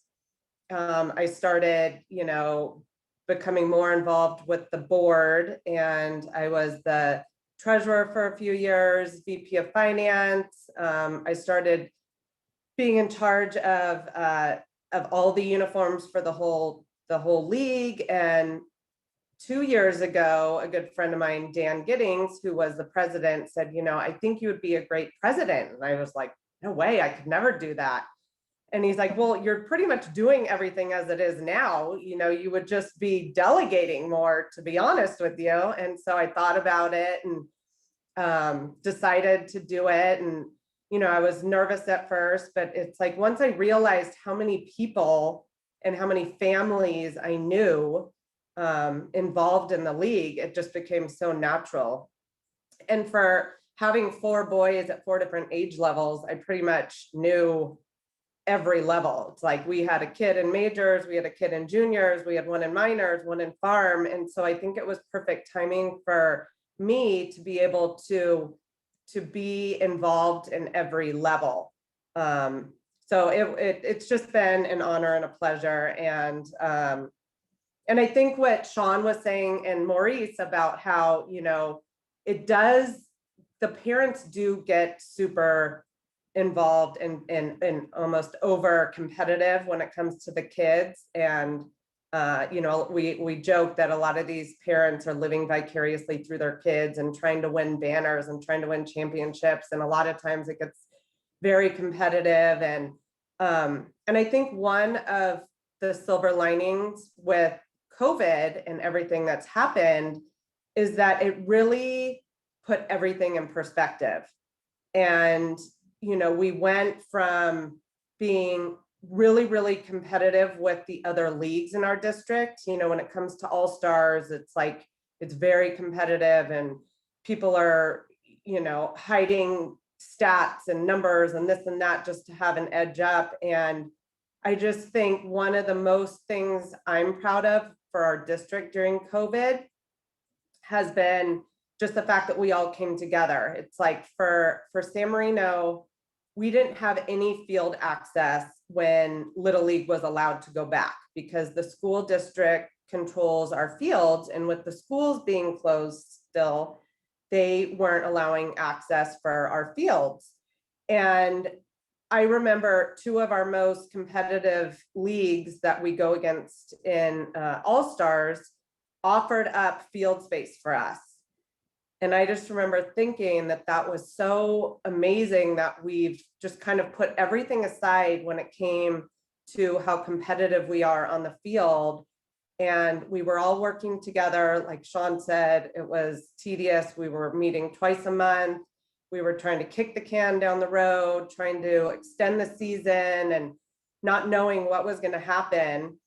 I started, becoming more involved with the board, and I was the treasurer for a few years, VP of finance. I started being in charge of all the uniforms for the whole the whole league. And 2 years ago, a good friend of mine, Dan Giddings, who was the president, said, I think you would be a great president. And I was like, no way, I could never do that. And he's like, well, you're pretty much doing everything as it is now. You would just be delegating more, to be honest with you. And so I thought about it and decided to do it. And, I was nervous at first, but it's like, once I realized how many people and how many families I knew involved in the league, it just became so natural. And for having 4 boys at 4 different age levels, I pretty much knew every level. It's like we had a kid in majors, we had a kid in juniors, we had one in minors, one in farm. And so I think it was perfect timing for me to be able to be involved in every level. So it's just been an honor and a pleasure. And I think what Sean was saying and Maurice about how, the parents do get super involved and almost over competitive when it comes to the kids. And, we joke that a lot of these parents are living vicariously through their kids and trying to win banners and trying to win championships. And a lot of times it gets very competitive. And I think one of the silver linings with COVID and everything that's happened is that it really put everything in perspective. And, we went from being really, really competitive with the other leagues in our district. When it comes to all-stars, it's very competitive and people are, hiding stats and numbers and this and that just to have an edge up. And I just think one of the most things I'm proud of for our district during COVID has been just the fact that we all came together. It's like for San Marino, we didn't have any field access when Little League was allowed to go back because the school district controls our fields. And with the schools being closed still, they weren't allowing access for our fields. And I remember 2 of our most competitive leagues that we go against in All-Stars offered up field space for us. And I just remember thinking that was so amazing that we've just kind of put everything aside when it came to how competitive we are on the field. And we were all working together. Like Sean said, it was tedious. We were meeting twice a month. We were trying to kick the can down the road, trying to extend the season and not knowing what was going to happen.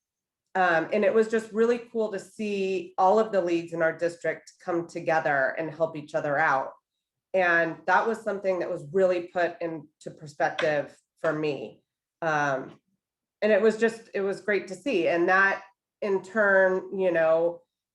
And it was just really cool to see all of the leagues in our district come together and help each other out. And that was something that was really put into perspective for me. And it was great to see. And that in turn,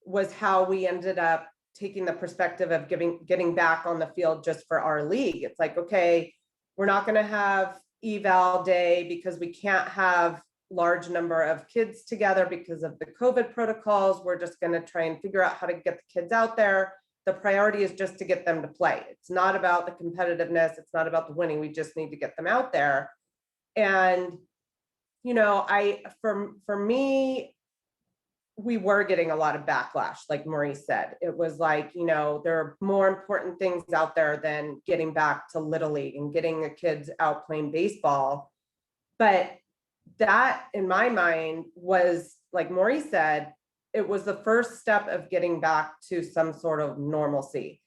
was how we ended up taking the perspective of getting back on the field just for our league. It's like, okay, we're not going to have eval day because we can't have large number of kids together because of the COVID protocols. We're just going to try and figure out how to get the kids out there. The priority is just to get them to play. It's not about the competitiveness. It's not about the winning. We just need to get them out there. And, for me, we were getting a lot of backlash, like Maurice said. It was like, there are more important things out there than getting back to Little League and getting the kids out playing baseball. But that, in my mind, was, like Maurice said, it was the first step of getting back to some sort of normalcy.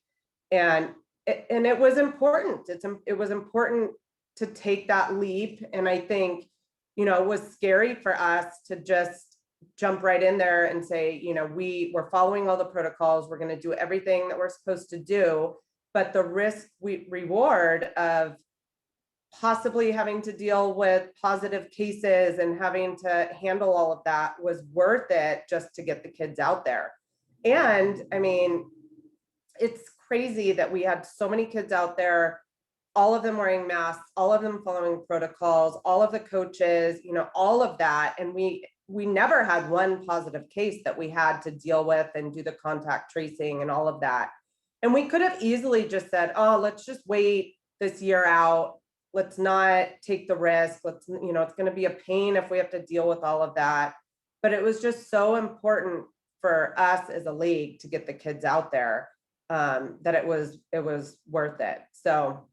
And it was important. It was important to take that leap. And I think, it was scary for us to just jump right in there and say, we're following all the protocols. We're going to do everything that we're supposed to do. But the risk reward of possibly having to deal with positive cases and having to handle all of that was worth it just to get the kids out there. And I mean, it's crazy that we had so many kids out there, all of them wearing masks, all of them following protocols, all of the coaches, all of that. And we never had one positive case that we had to deal with and do the contact tracing and all of that. And we could have easily just said, oh, let's just wait this year out. Let's not take the risk. It's going to be a pain if we have to deal with all of that. but it was just so important for us as a league to get the kids out there, that it was worth it. So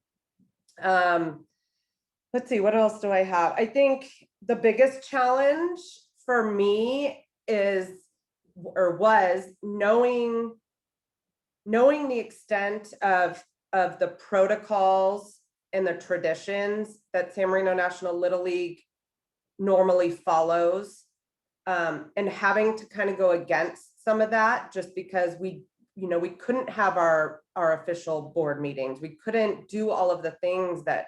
let's see, what else do I have? I think the biggest challenge for me was knowing the extent of the protocols and the traditions that San Marino National Little League normally follows, and having to kind of go against some of that, just because we couldn't have our official board meetings. We couldn't do all of the things that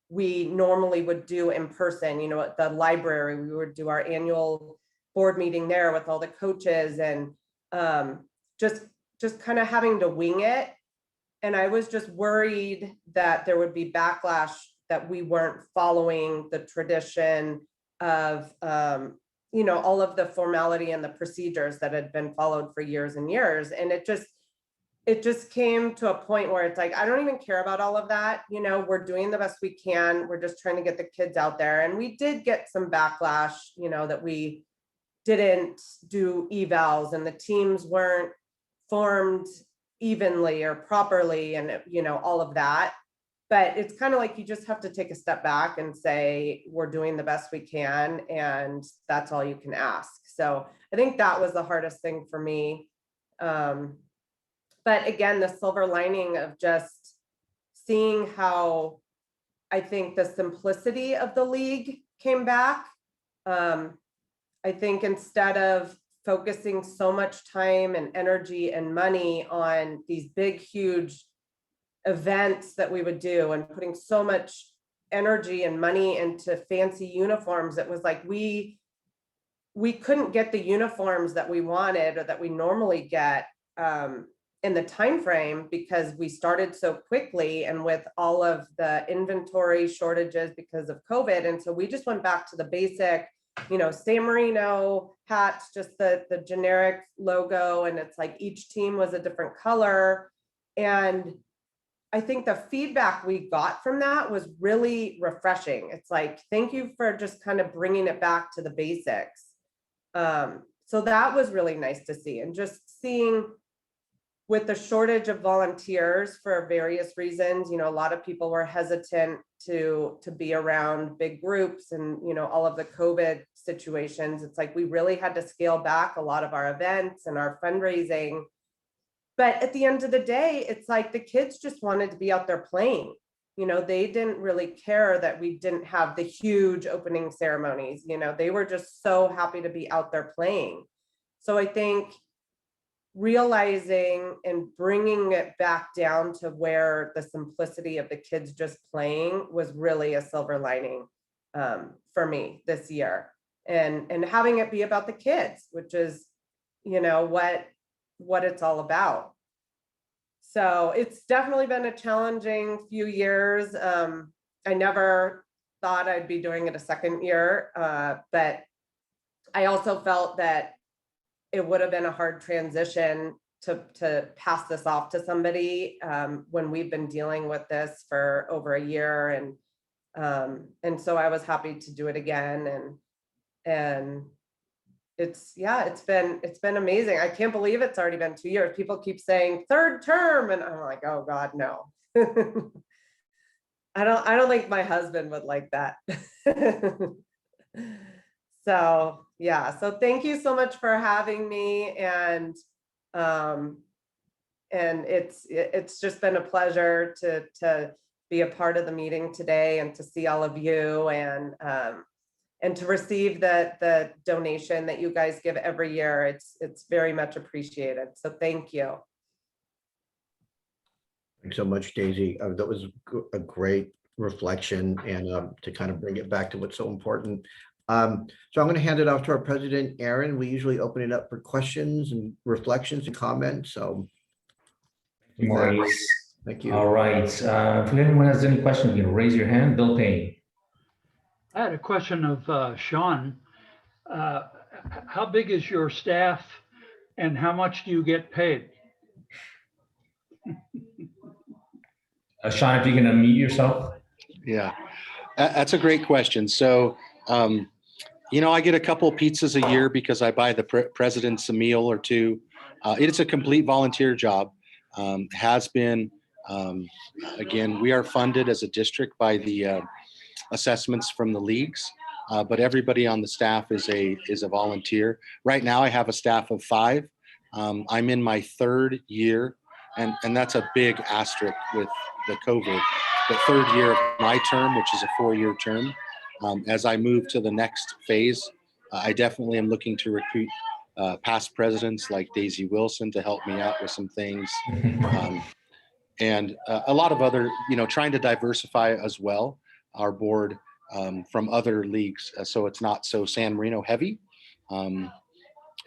we normally would do in person. At the library, we would do our annual board meeting there with all the coaches, and just kind of having to wing it. And I was just worried that there would be backlash, that we weren't following the tradition of all of the formality and the procedures that had been followed for years and years. And it just came to a point where it's like, I don't even care about all of that. We're doing the best we can. We're just trying to get the kids out there. And we did get some backlash, that we didn't do evals and the teams weren't formed evenly or properly, and all of that. But it's kind of like, you just have to take a step back and say, we're doing the best we can, and that's all you can ask. So I think that was the hardest thing for me. But again, the silver lining of just seeing how I think the simplicity of the league came back. I think instead of focusing so much time and energy and money on these big, huge events that we would do, and putting so much energy and money into fancy uniforms, it was like we couldn't get the uniforms that we wanted or that we normally get in the time frame, because we started so quickly and with all of the inventory shortages because of COVID. And so we just went back to the basic, San Marino hats, just the generic logo, and it's like each team was a different color. And I think the feedback we got from that was really refreshing. It's like, thank you for just kind of bringing it back to the basics. So that was really nice to see. And just seeing, with the shortage of volunteers for various reasons, a lot of people were hesitant to be around big groups, and all of the COVID situations. It's like we really had to scale back a lot of our events and our fundraising. But at the end of the day, it's like the kids just wanted to be out there playing. They didn't really care that we didn't have the huge opening ceremonies. They were just so happy to be out there playing. So I think realizing and bringing it back down to where the simplicity of the kids just playing was really a silver lining for me this year, and having it be about the kids, which is what it's all about. So it's definitely been a challenging few years. I never thought I'd be doing it a second year, but I also felt that it would have been a hard transition to pass this off to somebody when we've been dealing with this for over a year. And so I was happy to do it again. And it's been amazing. I can't believe it's already been 2 years. People keep saying third term, and I'm like, oh God, no. I don't think my husband would like that. So yeah, so thank you so much for having me, and it's just been a pleasure to be a part of the meeting today, and to see all of you, and to receive the donation that you guys give every year. It's very much appreciated. So thank you. Thanks so much, Daisy. That was a great reflection, and to kind of bring it back to what's so important. So I'm going to hand it off to our president, Aaron. We usually open it up for questions and reflections and comments. So Maurice. Thank you. All right. If anyone has any questions, you can raise your hand. Bill Payne. I had a question of Sean. How big is your staff, and how much do you get paid? Sean, if you can unmute yourself. Yeah, that's a great question. So You know, I get a couple pizzas a year because I buy the presidents a meal or two. It's a complete volunteer job. Has been, again, we are funded as a district by the assessments from the leagues, but everybody on the staff is a volunteer. Right now, I have a staff of 5. I'm in my 3rd year, and that's a big asterisk with the COVID. The 3rd year of my term, which is a 4-year term. As I move to the next phase, I definitely am looking to recruit past presidents like Daisy Wilson to help me out with some things. And a lot of other, trying to diversify as well our board from other leagues, so it's not so San Marino heavy.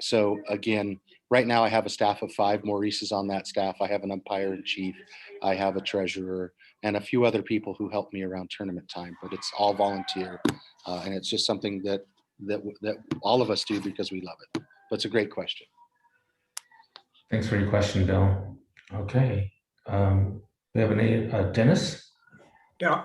So again, right now I have a staff of 5. Maurice is on that staff. I have an umpire in chief. I have a treasurer and a few other people who help me around tournament time, but it's all volunteer. And it's just something that all of us do because we love it. But it's a great question. Thanks for your question, Bill. Okay. We have a Dennis. Yeah,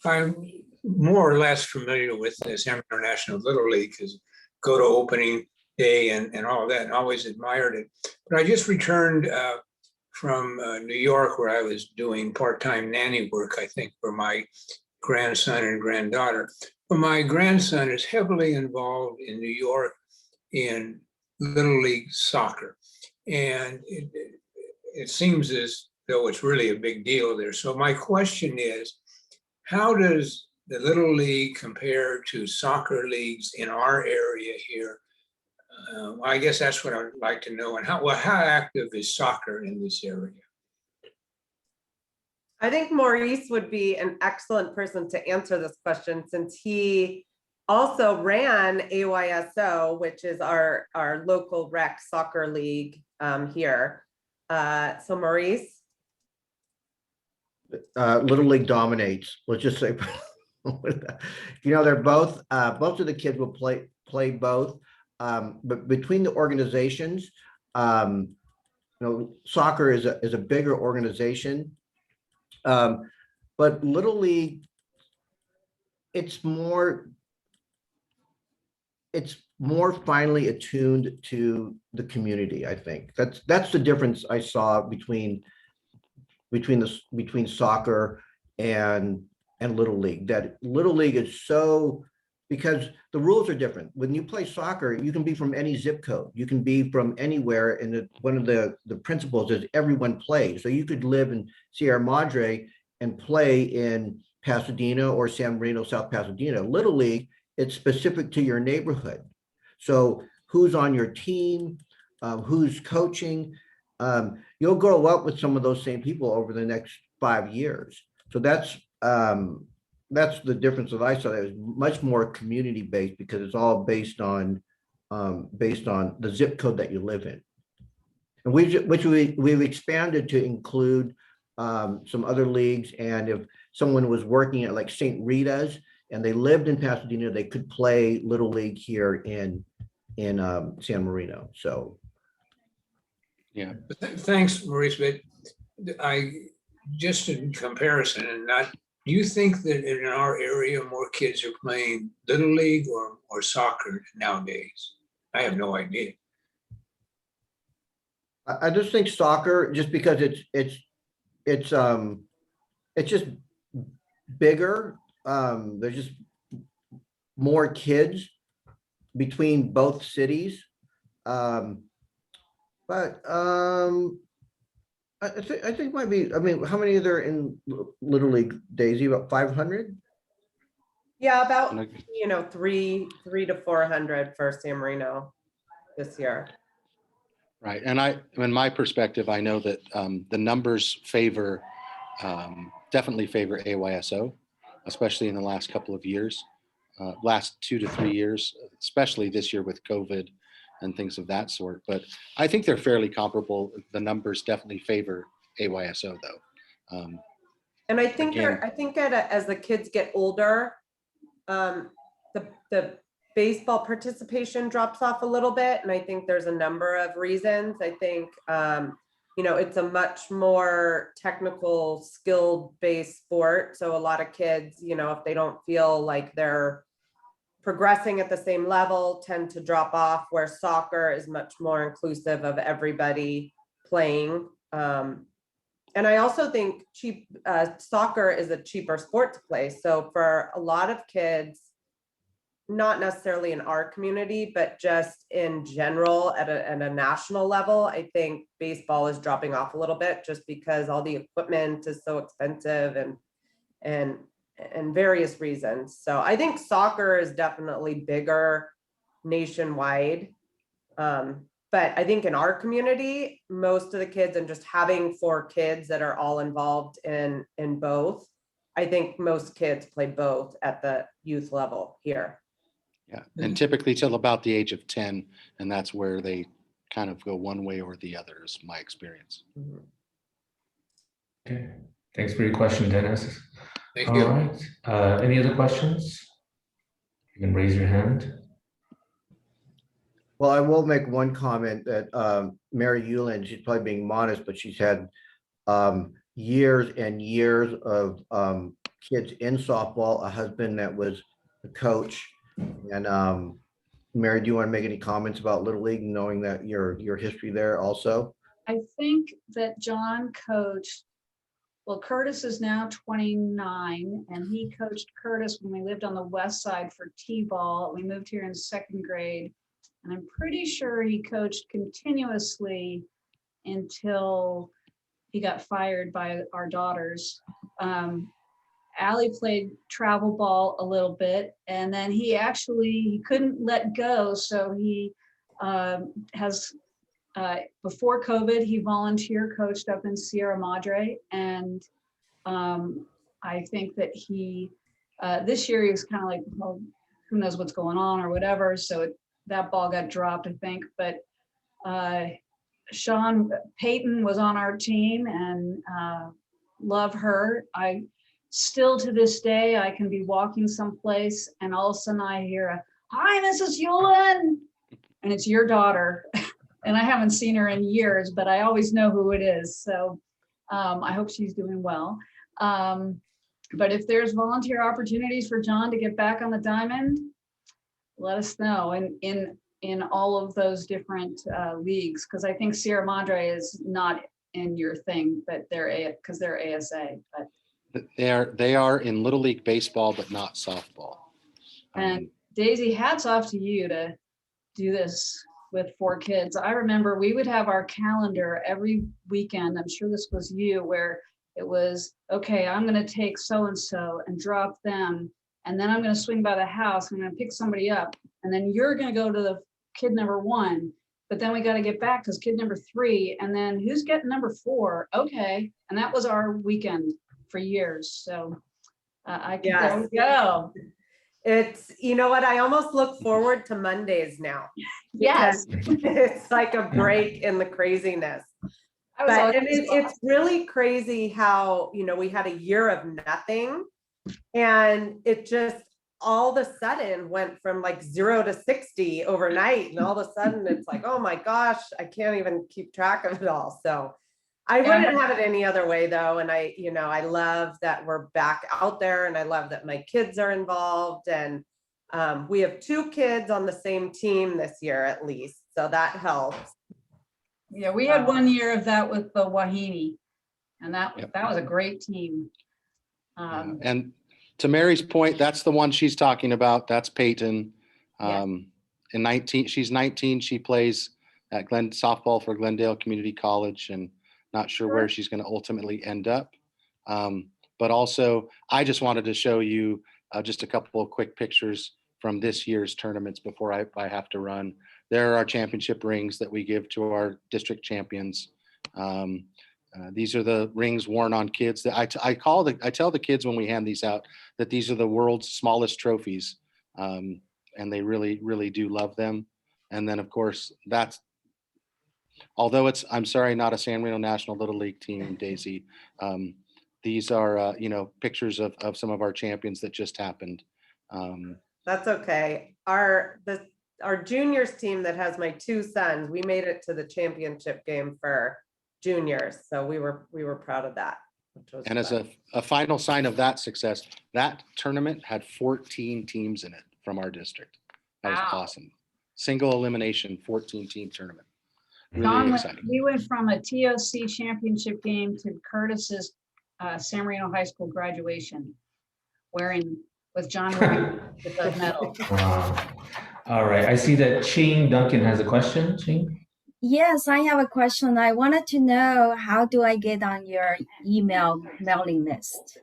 I'm more or less familiar with the San Marino National Little League because go to opening day and all of that, and always admired it. But I just returned from New York, where I was doing part-time nanny work, I think, for my grandson and granddaughter. But my grandson is heavily involved in New York in Little League soccer. And it seems as though it's really a big deal there. So my question is, how does the Little League compare to soccer leagues in our area here? I guess that's what I'd like to know. And how active is soccer in this area? I think Maurice would be an excellent person to answer this question, since he also ran AYSO, which is our local rec soccer league here. So Maurice? Little League dominates. Let's just say, they're both of the kids will play both. But between the organizations, soccer is a bigger organization. But Little League, it's more finely attuned to the community. I think that's the difference I saw between soccer and Little League. That Little League is so, because the rules are different. When you play soccer, you can be from any zip code. You can be from anywhere. And one of the principles is everyone plays. So you could live in Sierra Madre and play in Pasadena or San Marino, South Pasadena. Little League, it's specific to your neighborhood. So who's on your team, who's coaching, you'll grow up with some of those same people over the next 5 years. So that's the difference that I saw. It was much more community based because it's all based on the zip code that you live in. And we've expanded to include some other leagues. And if someone was working at like St. Rita's and they lived in Pasadena, they could play Little League here in San Marino. So yeah. Thanks, Maurice. But just in comparison, and not, do you think that in our area more kids are playing Little League or soccer nowadays? I have no idea. I just think soccer, just because it's just bigger. There's just more kids between both cities. But I think might be, I mean, how many are there in Little League, Daisy? About 500? Yeah, about 300 to 400 for San Marino this year. Right. And in my perspective, I know that the numbers definitely favor AYSO, especially in the last couple of years, last 2 to 3 years, especially this year with COVID and things of that sort. But I think they're fairly comparable. The numbers definitely favor AYSO though. And I think again, as the kids get older, the baseball participation drops off a little bit. And I think there's a number of reasons. I think, it's a much more technical, skill-based sport. So a lot of kids, if they don't feel like they're progressing at the same level tend to drop off, where soccer is much more inclusive of everybody playing. And I also think soccer is a cheaper sport to play. So for a lot of kids, not necessarily in our community, but just in general at a national level, I think baseball is dropping off a little bit just because all the equipment is so expensive and various reasons. So I think soccer is definitely bigger nationwide. But I think in our community, most of the kids, and just having 4 kids that are all involved in both, I think most kids play both at the youth level here. Yeah, and typically till about the age of 10, and that's where they kind of go one way or the other, is my experience. Okay, thanks for your question, Dennis. Thank All you. right, any other questions? You can raise your hand. Well, I will make one comment that Mary Euland, she's probably being modest, but she's had years and years of kids in softball, a husband that was a coach. And Mary, do you want to make any comments about Little League, knowing that your history there also? I think that John coached, well, Curtis is now 29, and he coached Curtis when we lived on the west side for T-ball. We moved here in 2nd grade, and I'm pretty sure he coached continuously until he got fired by our daughters. Allie played travel ball a little bit, and then he couldn't let go, so he before COVID, he volunteer coached up in Sierra Madre, and I think that this year he was kind of like, well, who knows what's going on or whatever, so that ball got dropped, I think. But Sean Payton was on our team, and love her. I still to this day, I can be walking someplace and all of a sudden I hear a, "Hi, Mrs. Yulin," and it's your daughter. And I haven't seen her in years, but I always know who it is. So I hope she's doing well. But if there's volunteer opportunities for John to get back on the diamond, let us know in all of those different leagues, because I think Sierra Madre is not in your thing, but because they're ASA. But They are in Little League baseball, but not softball. And Daisy, hats off to you to do this with 4 kids. I remember we would have our calendar every weekend. I'm sure this was you, where it was, okay, I'm going to take so-and-so and drop them. And then I'm going to swing by the house. I'm going to pick somebody up. And then you're going to go to the kid number 1. But then we got to get back because kid number 3. And then who's getting number 4? Okay. And that was our weekend for years. So there we go. It's, you know what, I almost look forward to Mondays now. Yes. It's like a break in the craziness. But it's really crazy how, we had a year of nothing, and it just all of a sudden went from like 0 to 60 overnight. And all of a sudden it's like, oh my gosh, I can't even keep track of it all. So I wouldn't have it any other way though. And I love that we're back out there, and I love that my kids are involved, and we have 2 kids on the same team this year at least. So that helps. Yeah, we had 1 year of that with the Wahine, and that was a great team. And to Mary's point, that's the one she's talking about. That's Peyton. She's 19. She plays at softball for Glendale Community College, and not sure where she's going to ultimately end up. But also, I just wanted to show you just a couple of quick pictures from this year's tournaments before I have to run. There are our championship rings that we give to our district champions. These are the rings worn on kids that I tell the kids when we hand these out that these are the world's smallest trophies. And they really, really do love them. And then of course although it's, I'm sorry, not a San Marino National Little League team, Daisy. These are, pictures of some of our champions that just happened. That's okay. Our juniors team that has my 2 sons, we made it to the championship game for juniors. So we were proud of that. And as a final sign of that success, that tournament had 14 teams in it, from our district. That was Wow. awesome. Single elimination, 14-team tournament. Really Don, exciting. we went from a TOC championship game to Curtis's San Marino High School graduation, with John wearing the medal. Wow. All right. I see that Ching Duncan has a question. Ching? Yes, I have a question. I wanted to know, how do I get on your email mailing list?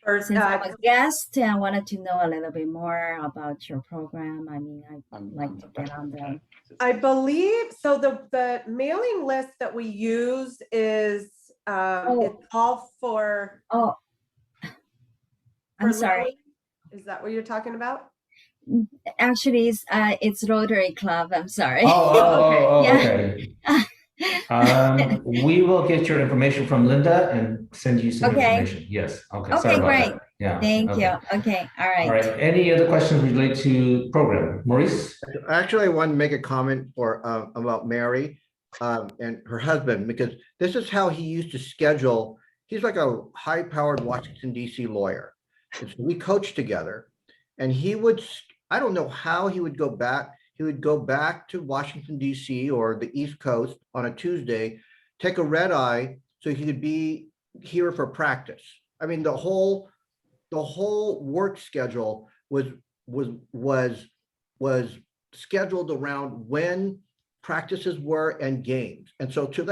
Since I'm a guest, I wanted to know a little bit more about your program. I mean, I'd like to get on there. I believe, so the mailing list that we use is, it's all for. Oh, I'm sorry. Is that what you're talking about? Actually, it's Rotary Club. I'm sorry. Okay. We will get your information from Linda and send you some information. Yes. Okay. Sorry Okay, about great. that. Yeah. Thank okay. you. Okay. All right. All right. Any other questions related to program? Maurice? Actually, I want to make a comment about Mary and her husband, because this is how he used to schedule. He's like a high-powered Washington, D.C. lawyer. And so we coached together, and he would, I don't know how he would go back. He would go back to Washington, D.C. or the East Coast on a Tuesday, take a red eye so he could be here for practice. I mean, the whole work schedule was scheduled around when practices were and games. And so just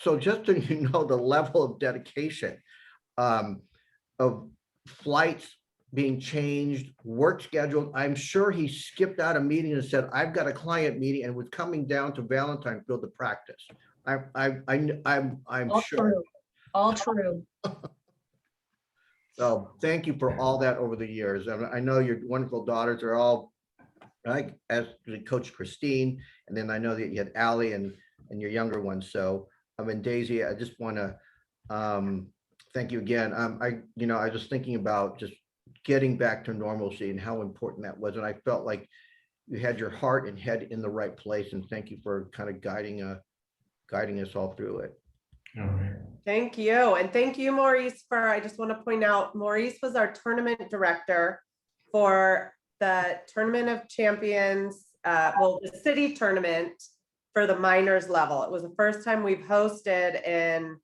so you know, the level of dedication of flights being changed, work scheduled. I'm sure he skipped out a meeting and said, I've got a client meeting, and was coming down to Valentinefield to practice. I'm All sure. true. All true. So thank you for all that over the years. I know your wonderful daughters are all, right, as Coach Christine, and then I know that you had Allie and your younger ones. So Daisy, I just want to thank you again. I was just thinking about just getting back to normalcy and how important that was. And I felt like you had your heart and head in the right place. And thank you for kind of guiding us all through it. All right. Thank you. And thank you, Maurice, I just want to point out, Maurice was our tournament director for the Tournament of Champions, the city tournament for the minors level. It was the first time we've hosted in,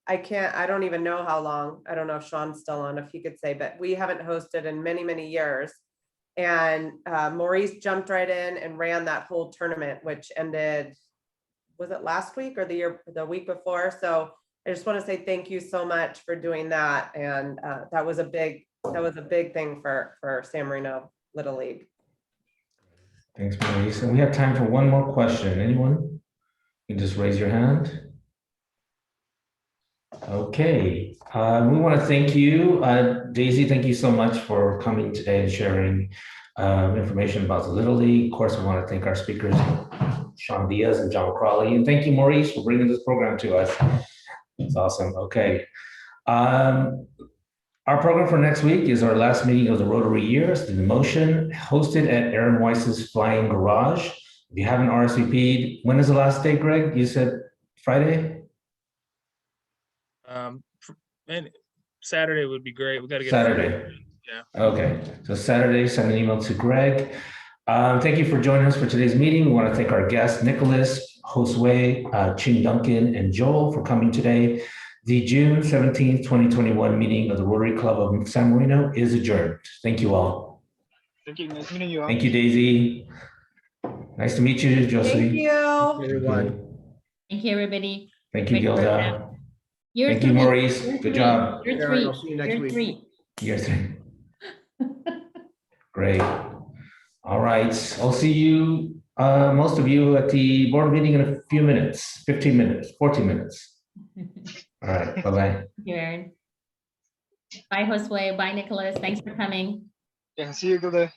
I don't even know how long. I don't know if Sean's still on, if he could say, but we haven't hosted in many, many years. And Maurice jumped right in and ran that whole tournament, which ended, was it last week or the week before? So I just want to say thank you so much for doing that. And that was a big thing for San Marino Little League. Thanks, Maurice. And we have time for one more question. Anyone? You can just raise your hand. Okay. We want to thank you. Daisy, thank you so much for coming today and sharing information about the Little League. Of course, we want to thank our speakers, Sean Diaz and John Crawley. And thank you, Maurice, for bringing this program to us. It's awesome. Okay. Our program for next week is our last meeting of the Rotary year. It's the Motion, hosted at Aaron Weiss's Flying Garage. If you haven't RSVP'd, when is the last day, Greg? You said Friday? And Saturday would be great. We got to get Saturday. Yeah. Okay. So Saturday, send an email to Greg. Thank you for joining us for today's meeting. We want to thank our guests, Nicholas, Josue, Ching Duncan, and Joel for coming today. The June 17th, 2021 meeting of the Rotary Club of San Marino is adjourned. Thank you all. Thank you. Nice meeting you all. Thank you, Daisy. Nice to meet you, Josie. Thank you. Everyone. Thank you, everybody. Thank you, Great Gilda. program. Year Thank you, three. Maurice. Year Good three. job. Year Aaron, three. I'll see you next Year week. three. Year three. Great. All right. I'll see you, most of you, at the board meeting in a few minutes, 15 minutes, 14 minutes. All right. Bye-bye. Aaron. Bye, Josue. Bye, Nicholas. Thanks for coming. Yeah, see you, Gilda.